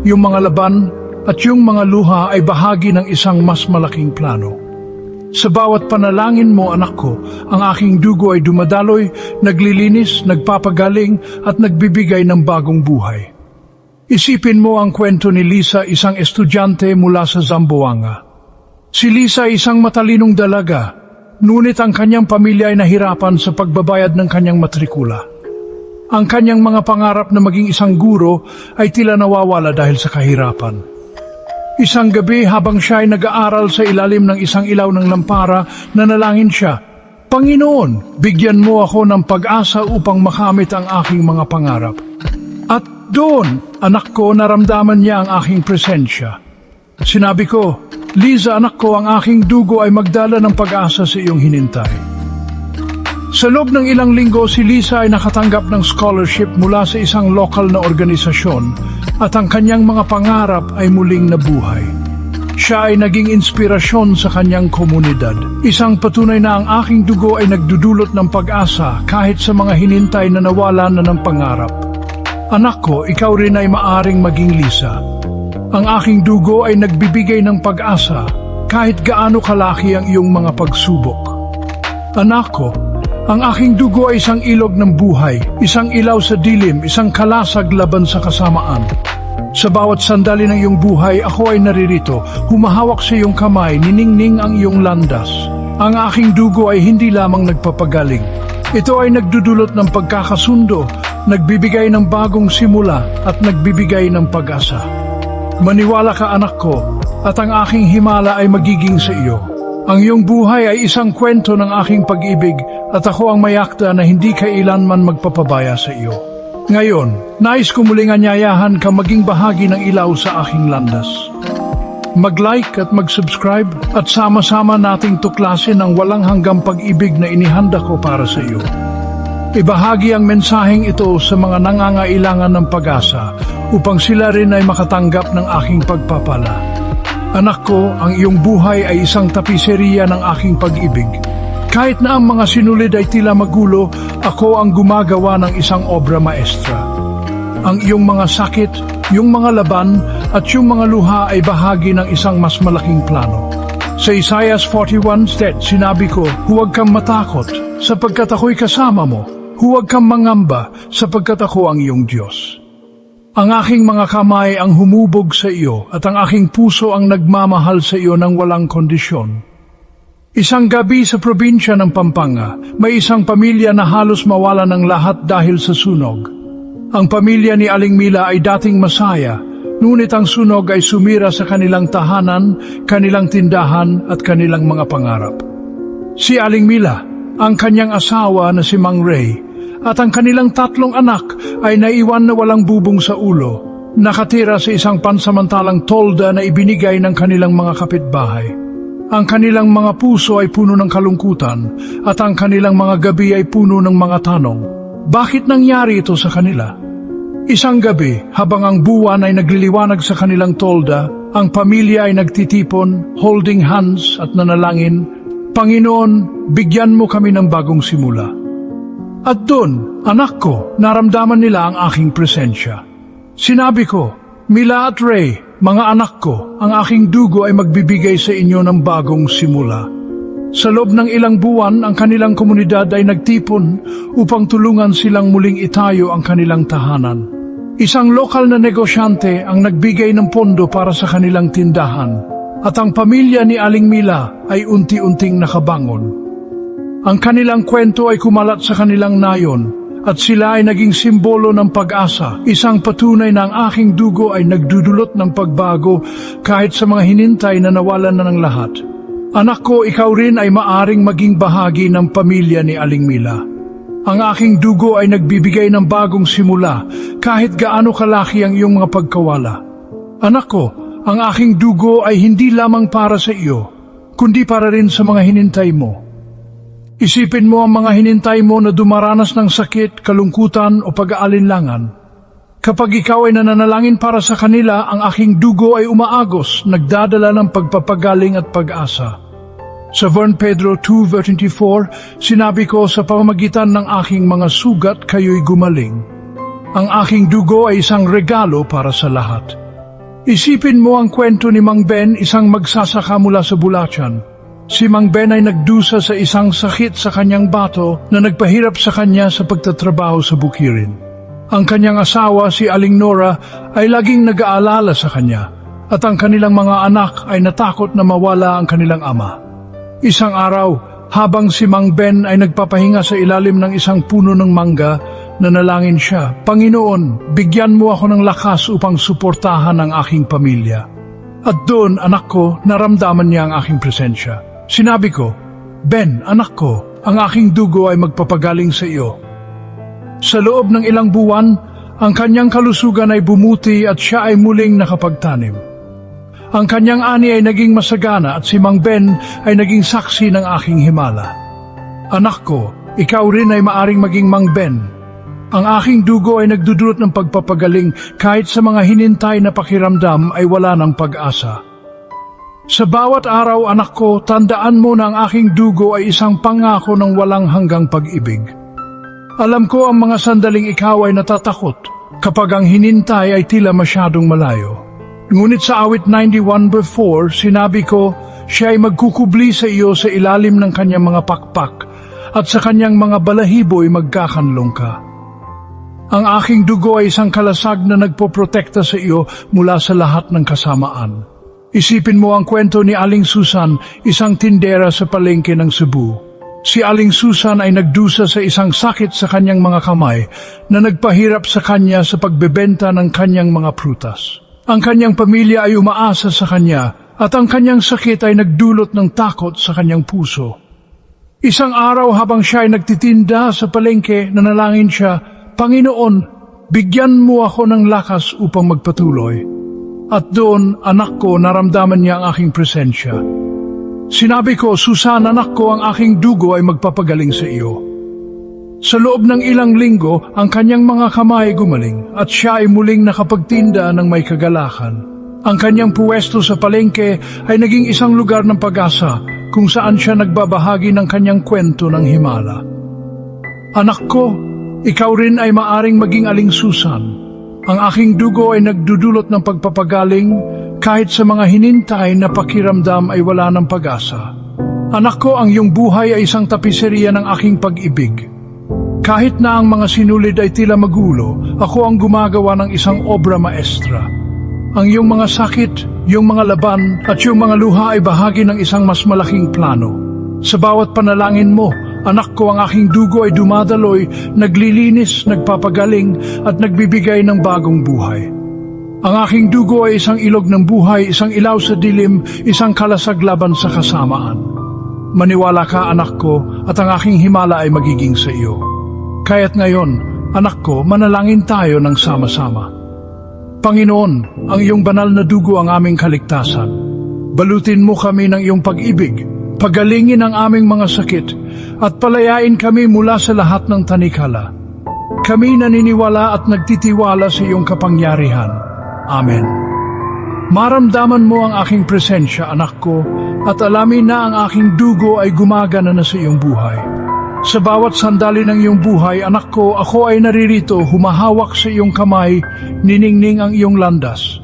yung mga laban, at yung mga luha ay bahagi ng isang mas malaking plano. Sa bawat panalangin mo, anak ko, ang aking dugo ay dumadaloy, naglilinis, nagpapagaling at nagbibigay ng bagong buhay. Isipin mo ang kwento ni Lisa, isang estudyante mula sa Zamboanga. Si Lisa ay isang matalinong dalaga, ngunit ang kanyang pamilya ay nahirapan sa pagbabayad ng kanyang matrikula. Ang kanyang mga pangarap na maging isang guro ay tila nawawala dahil sa kahirapan. Isang gabi habang siya ay nag-aaral sa ilalim ng isang ilaw ng lampara, nanalangin siya, "Panginoon, bigyan mo ako ng pag-asa upang makamit ang aking mga pangarap." At doon, anak ko, naramdaman niya ang aking presensya. Sinabi ko, "Liza, anak ko, ang aking dugo ay magdala ng pag-asa sa iyong hinintay." Sa loob ng ilang linggo, si Lisa ay nakatanggap ng scholarship mula sa isang lokal na organisasyon at ang kanyang mga pangarap ay muling nabuhay. Siya ay naging inspirasyon sa kanyang komunidad. Isang patunay na ang aking dugo ay nagdudulot ng pag-asa kahit sa mga hinintay na nawalan na ng pangarap. Anak ko, ikaw rin ay maaring maging Lisa. Ang aking dugo ay nagbibigay ng pag-asa kahit gaano kalaki ang iyong mga pagsubok. Anak ko, ang aking dugo ay isang ilog ng buhay, isang ilaw sa dilim, isang kalasag laban sa kasamaan. Sa bawat sandali ng iyong buhay, ako ay naririto, humahawak sa iyong kamay, niningning ang iyong landas. Ang aking dugo ay hindi lamang nagpapagaling. Ito ay nagdudulot ng pagkakasundo, nagbibigay ng bagong simula at nagbibigay ng pag-asa. Maniwala ka, anak ko, at ang aking himala ay magiging sa iyo. Ang iyong buhay ay isang kwento ng aking pag-ibig at ako ang mayakda na hindi kailanman magpapabaya sa iyo. Ngayon, nais ko muling anyayahan ka maging bahagi ng ilaw sa aking landas. Mag-like at mag-subscribe at sama-sama nating tuklasin ang walang hanggang pag-ibig na inihanda ko para sa iyo. Ibahagi ang mensaheng ito sa mga nangangailangan ng pag-asa upang sila rin ay makatanggap ng aking pagpapala. Anak ko, ang iyong buhay ay isang tapiseriya ng aking pag-ibig. Kahit na ang mga sinulid ay tila magulo, ako ang gumagawa ng isang obra maestra. Ang iyong mga sakit, yung mga laban, at yung mga luha ay bahagi ng isang mas malaking plano. Sa Isaiah 41:10, sinabi ko, "Huwag kang matakot, sapagkat ako'y kasama mo. Huwag kang mangamba, sapagkat ako ang iyong Diyos." Ang aking mga kamay ang humubog sa iyo at ang aking puso ang nagmamahal sa iyo ng walang kondisyon. Isang gabi sa probinsya ng Pampanga, may isang pamilya na halos mawala ng lahat dahil sa sunog. Ang pamilya ni Aling Mila ay dating masaya, ngunit ang sunog ay sumira sa kanilang tahanan, kanilang tindahan at kanilang mga pangarap. Si Aling Mila, ang kanyang asawa na si Mang Ray, at ang kanilang 3 anak ay naiwan na walang bubong sa ulo, nakatira sa isang pansamantalang tolda na ibinigay ng kanilang mga kapitbahay. Ang kanilang mga puso ay puno ng kalungkutan at ang kanilang mga gabi ay puno ng mga tanong. Bakit nangyari ito sa kanila? Isang gabi, habang ang buwan ay nagliliwanag sa kanilang tolda, ang pamilya ay nagtitipon, holding hands at nanalangin, "Panginoon, bigyan mo kami ng bagong simula." At doon, anak ko, naramdaman nila ang aking presensya. Sinabi ko, "Mila at Ray, mga anak ko, ang aking dugo ay magbibigay sa inyo ng bagong simula." Sa loob ng ilang buwan, ang kanilang komunidad ay nagtipon upang tulungan silang muling itayo ang kanilang tahanan. Isang lokal na negosyante ang nagbigay ng pondo para sa kanilang tindahan, at ang pamilya ni Aling Mila ay unti-unting nakabangon. Ang kanilang kwento ay kumalat sa kanilang nayon at sila ay naging simbolo ng pag-asa, isang patunay na ang aking dugo ay nagdudulot ng pagbago kahit sa mga hinintay na nawalan na ng lahat. Anak ko, ikaw rin ay maaring maging bahagi ng pamilya ni Aling Mila. Ang aking dugo ay nagbibigay ng bagong simula kahit gaano kalaki ang iyong mga pagkawala. Anak ko, ang aking dugo ay hindi lamang para sa iyo, kundi para rin sa mga hinintay mo. Isipin mo ang mga hinintay mo na dumaranas ng sakit, kalungkutan o pag-aalinlangan. Kapag ikaw ay nananalangin para sa kanila, ang aking dugo ay umaagos, nagdadala ng pagpapagaling at pag-asa. Sa 1 Pedro 2:24, sinabi ko, sa pamamagitan ng aking mga sugat, kayo'y gumaling. Ang aking dugo ay isang regalo para sa lahat. Isipin mo ang kwento ni Mang Ben, isang magsasaka mula sa Bulacan. Si Mang Ben ay nagdusa sa isang sakit sa kanyang bato na nagpahirap sa kanya sa pagtatrabaho sa bukirin. Ang kanyang asawa, si Aling Nora, ay laging nag-aalala sa kanya at ang kanilang mga anak ay natakot na mawala ang kanilang ama. Isang araw, habang si Mang Ben ay nagpapahinga sa ilalim ng isang puno ng mangga, nanalangin siya, "Panginoon, bigyan mo ako ng lakas upang suportahan ang aking pamilya." At doon, anak ko, naramdaman niya ang aking presensya. Sinabi ko, "Ben, anak ko, ang aking dugo ay magpapagaling sa iyo." Sa loob ng ilang buwan, ang kanyang kalusugan ay bumuti at siya ay muling nakapagtanim. Ang kanyang ani ay naging masagana at si Mang Ben ay naging saksi ng aking himala. Anak ko, ikaw rin ay maaring maging Mang Ben. Ang aking dugo ay nagdudulot ng pagpapagaling kahit sa mga hinintay na pakiramdam ay wala ng pag-asa. Sa bawat araw, anak ko, tandaan mo na ang aking dugo ay isang pangako ng walang hanggang pag-ibig. Alam ko ang mga sandaling ikaw ay natatakot kapag ang hinintay ay tila masyadong malayo. Ngunit sa awit 91:4, sinabi ko, siya ay magkukubli sa iyo sa ilalim ng kanyang mga pakpak at sa kanyang mga balahibo ay magkakanlong ka. Ang aking dugo ay isang kalasag na nagpoprotekta sa iyo mula sa lahat ng kasamaan. Isipin mo ang kwento ni Aling Susan, isang tindera sa palengke ng Cebu. Si Aling Susan ay nagdusa sa isang sakit sa kanyang mga kamay na nagpahirap sa kanya sa pagbebenta ng kanyang mga prutas. Ang kanyang pamilya ay umaasa sa kanya at ang kanyang sakit ay nagdulot ng takot sa kanyang puso. Isang araw habang siya ay nagtitinda sa palengke, nanalangin siya, "Panginoon, bigyan mo ako ng lakas upang magpatuloy." At doon, anak ko, naramdaman niya ang aking presensya. Sinabi ko, "Susan, anak ko, ang aking dugo ay magpapagaling sa iyo." Sa loob ng ilang linggo, ang kanyang mga kamay gumaling at siya ay muling nakapagtinda ng may kagalakan. Ang kanyang puwesto sa palengke ay naging isang lugar ng pag-asa kung saan siya nagbabahagi ng kanyang kwento ng himala. Anak ko, ikaw rin ay maaring maging Aling Susan. Ang aking dugo ay nagdudulot ng pagpapagaling kahit sa mga hinintay na pakiramdam ay wala ng pag-asa. Anak ko, ang iyong buhay ay isang tapiseriya ng aking pag-ibig. Kahit na ang mga sinulid ay tila magulo, ako ang gumagawa ng isang obra maestra. Ang iyong mga sakit, iyong mga laban at iyong mga luha ay bahagi ng isang mas malaking plano. Sa bawat panalangin mo, anak ko, ang aking dugo ay dumadaloy, naglilinis, nagpapagaling at nagbibigay ng bagong buhay. Ang aking dugo ay isang ilog ng buhay, isang ilaw sa dilim, isang kalasag laban sa kasamaan. Maniwala ka, anak ko, at ang aking himala ay magiging sa iyo. Kaya't ngayon, anak ko, manalangin tayo ng sama-sama. Panginoon, ang iyong banal na dugo ang aming kaligtasan. Balutin mo kami ng iyong pag-ibig, pagalingin ang aming mga sakit, at palayain kami mula sa lahat ng tanikala. Kami naniniwala at nagtitiwala sa iyong kapangyarihan. Amen. Maramdaman mo ang aking presensya, anak ko, at alamin na ang aking dugo ay gumagana na sa iyong buhay. Sa bawat sandali ng iyong buhay, anak ko, ako ay naririto, humahawak sa iyong kamay, niningning ang iyong landas.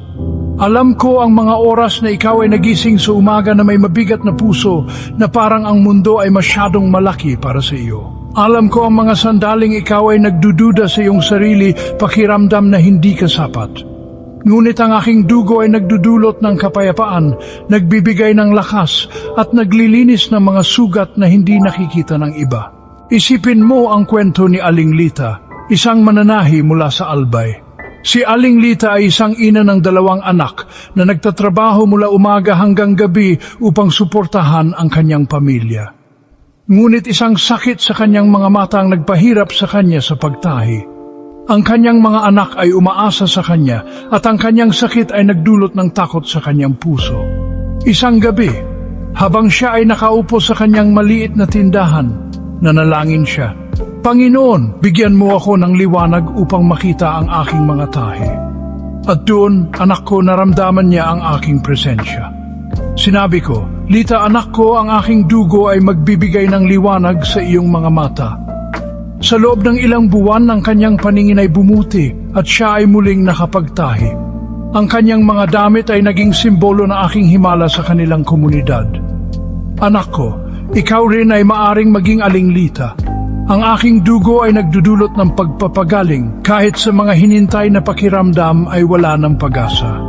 Alam ko ang mga oras na ikaw ay nagising sa umaga na may mabigat na puso na parang ang mundo ay masyadong malaki para sa iyo. Alam ko ang mga sandaling ikaw ay nagdududa sa iyong sarili, pakiramdam na hindi ka sapat. Ngunit ang aking dugo ay nagdudulot ng kapayapaan, nagbibigay ng lakas at naglilinis ng mga sugat na hindi nakikita ng iba. Isipin mo ang kwento ni Aling Lita, isang mananahi mula sa Albay. Si Aling Lita ay isang ina ng 2 anak na nagtatrabaho mula umaga hanggang gabi upang suportahan ang kanyang pamilya. Ngunit isang sakit sa kanyang mga mata ang nagpahirap sa kanya sa pagtahi. Ang kanyang mga anak ay umaasa sa kanya at ang kanyang sakit ay nagdulot ng takot sa kanyang puso. Isang gabi, habang siya ay nakaupo sa kanyang maliit na tindahan, Nanalangin siya. Panginoon, bigyan mo ako ng liwanag upang makita ang aking mga tahi. At doon, anak ko, naramdaman niya ang aking presensya. Sinabi ko, Lita anak ko, ang aking dugo ay magbibigay ng liwanag sa iyong mga mata. Sa loob ng ilang buwan, ang kanyang paningin ay bumuti at siya ay muling nakapagtahi. Ang kanyang mga damit ay naging simbolo ng aking himala sa kanilang komunidad. Anak ko, ikaw rin ay maaring maging alinglita. Ang aking dugo ay nagdudulot ng pagpapagaling kahit sa mga hinintay na pakiramdam ay wala ng pag-asa.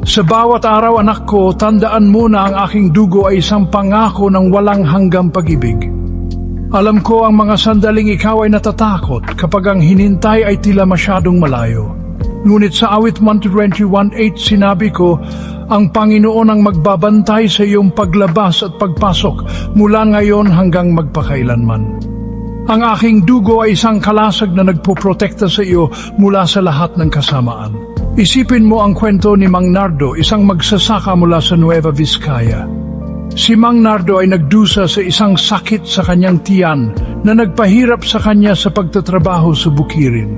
Sa bawat araw, anak ko, tandaan mo na ang aking dugo ay isang pangako ng walang hanggang pag-ibig. Alam ko ang mga sandaling ikaw ay natatakot kapag ang hinintay ay tila masyadong malayo. Ngunit sa awit 121:8 sinabi ko, ang Panginoon ang magbabantay sa iyong paglabas at pagpasok mula ngayon hanggang magpakailanman. Ang aking dugo ay isang kalasag na nagpoprotekta sa iyo mula sa lahat ng kasamaan. Isipin mo ang kwento ni Mang Nardo, isang magsasaka mula sa Nueva Vizcaya. Si Mang Nardo ay nagdusa sa isang sakit sa kanyang tiyan na nagpahirap sa kanya sa pagtatrabaho sa bukirin.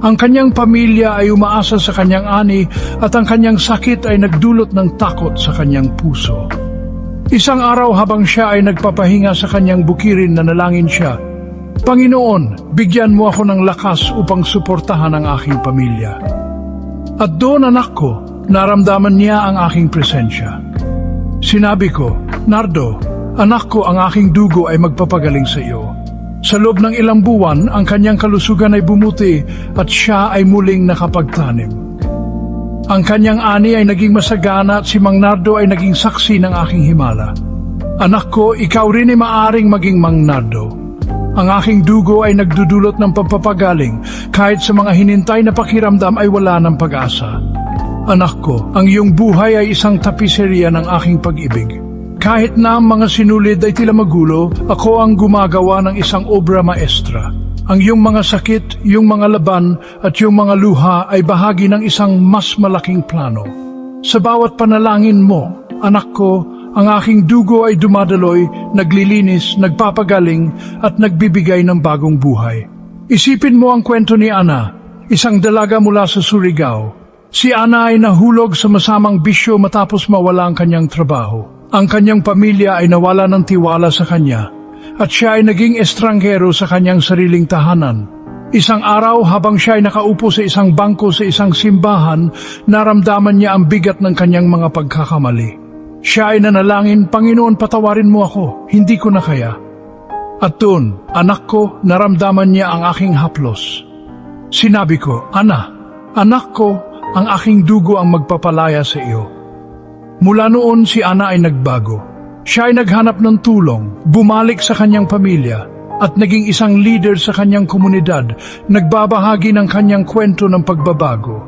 Ang kanyang pamilya ay umaasa sa kanyang ani at ang kanyang sakit ay nagdulot ng takot sa kanyang puso. Isang araw habang siya ay nagpapahinga sa kanyang bukirin, nanalangin siya, Panginoon, bigyan mo ako ng lakas upang suportahan ang aking pamilya. At doon, anak ko, naramdaman niya ang aking presensya. Sinabi ko, Nardo, anak ko, ang aking dugo ay magpapagaling sa iyo. Sa loob ng ilang buwan, ang kanyang kalusugan ay bumuti at siya ay muling nakapagtanim. Ang kanyang ani ay naging masagana at si Mang Nardo ay naging saksi ng aking himala. Anak ko, ikaw rin ay maaring maging Mang Nardo. Ang aking dugo ay nagdudulot ng pagpapagaling kahit sa mga hinintay na pakiramdam ay wala ng pag-asa. Anak ko, ang iyong buhay ay isang tapiserya ng aking pag-ibig. Kahit na ang mga sinulid ay tila magulo, ako ang gumagawa ng isang obra maestra. Ang iyong mga sakit, iyong mga laban at iyong mga luha ay bahagi ng isang mas malaking plano. Sa bawat panalangin mo, anak ko, ang aking dugo ay dumadaloy, naglilinis, nagpapagaling at nagbibigay ng bagong buhay. Isipin mo ang kwento ni Ana, isang dalaga mula sa Surigao. Si Ana ay nahulog sa masamang bisyo matapos mawala ang kanyang trabaho. Ang kanyang pamilya ay nawala ng tiwala sa kanya at siya ay naging estranghero sa kanyang sariling tahanan. Isang araw habang siya ay nakaupo sa isang bangko sa isang simbahan, naramdaman niya ang bigat ng kanyang mga pagkakamali. Siya ay nanalangin, Panginoon, patawarin mo ako, hindi ko na kaya. At doon, anak ko, naramdaman niya ang aking haplos. Sinabi ko, Ana, anak ko, ang aking dugo ang magpapalaya sa iyo. Mula noon si Ana ay nagbago. Siya ay naghanap ng tulong, bumalik sa kanyang pamilya, at naging isang leader sa kanyang komunidad, nagbabahagi ng kanyang kwento ng pagbabago.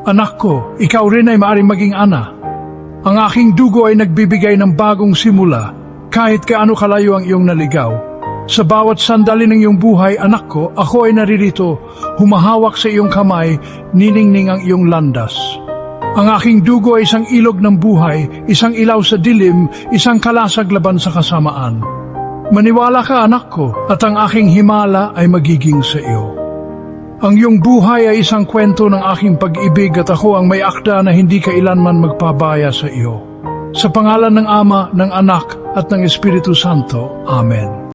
Anak ko, ikaw rin ay maaaring maging Ana. Ang aking dugo ay nagbibigay ng bagong simula, kahit kaano kalayo ang iyong naligaw. Sa bawat sandali ng iyong buhay, anak ko, ako ay naririto, humahawak sa iyong kamay, niningning ang iyong landas. Ang aking dugo ay isang ilog ng buhay, isang ilaw sa dilim, isang kalasag laban sa kasamaan. Maniwala ka, anak ko, at ang aking himala ay magiging sa iyo. Ang iyong buhay ay isang kwento ng aking pag-ibig at ako ang may akda na hindi kailanman magpabaya sa iyo. Sa pangalan ng Ama, ng Anak at ng Espiritu Santo. Amen.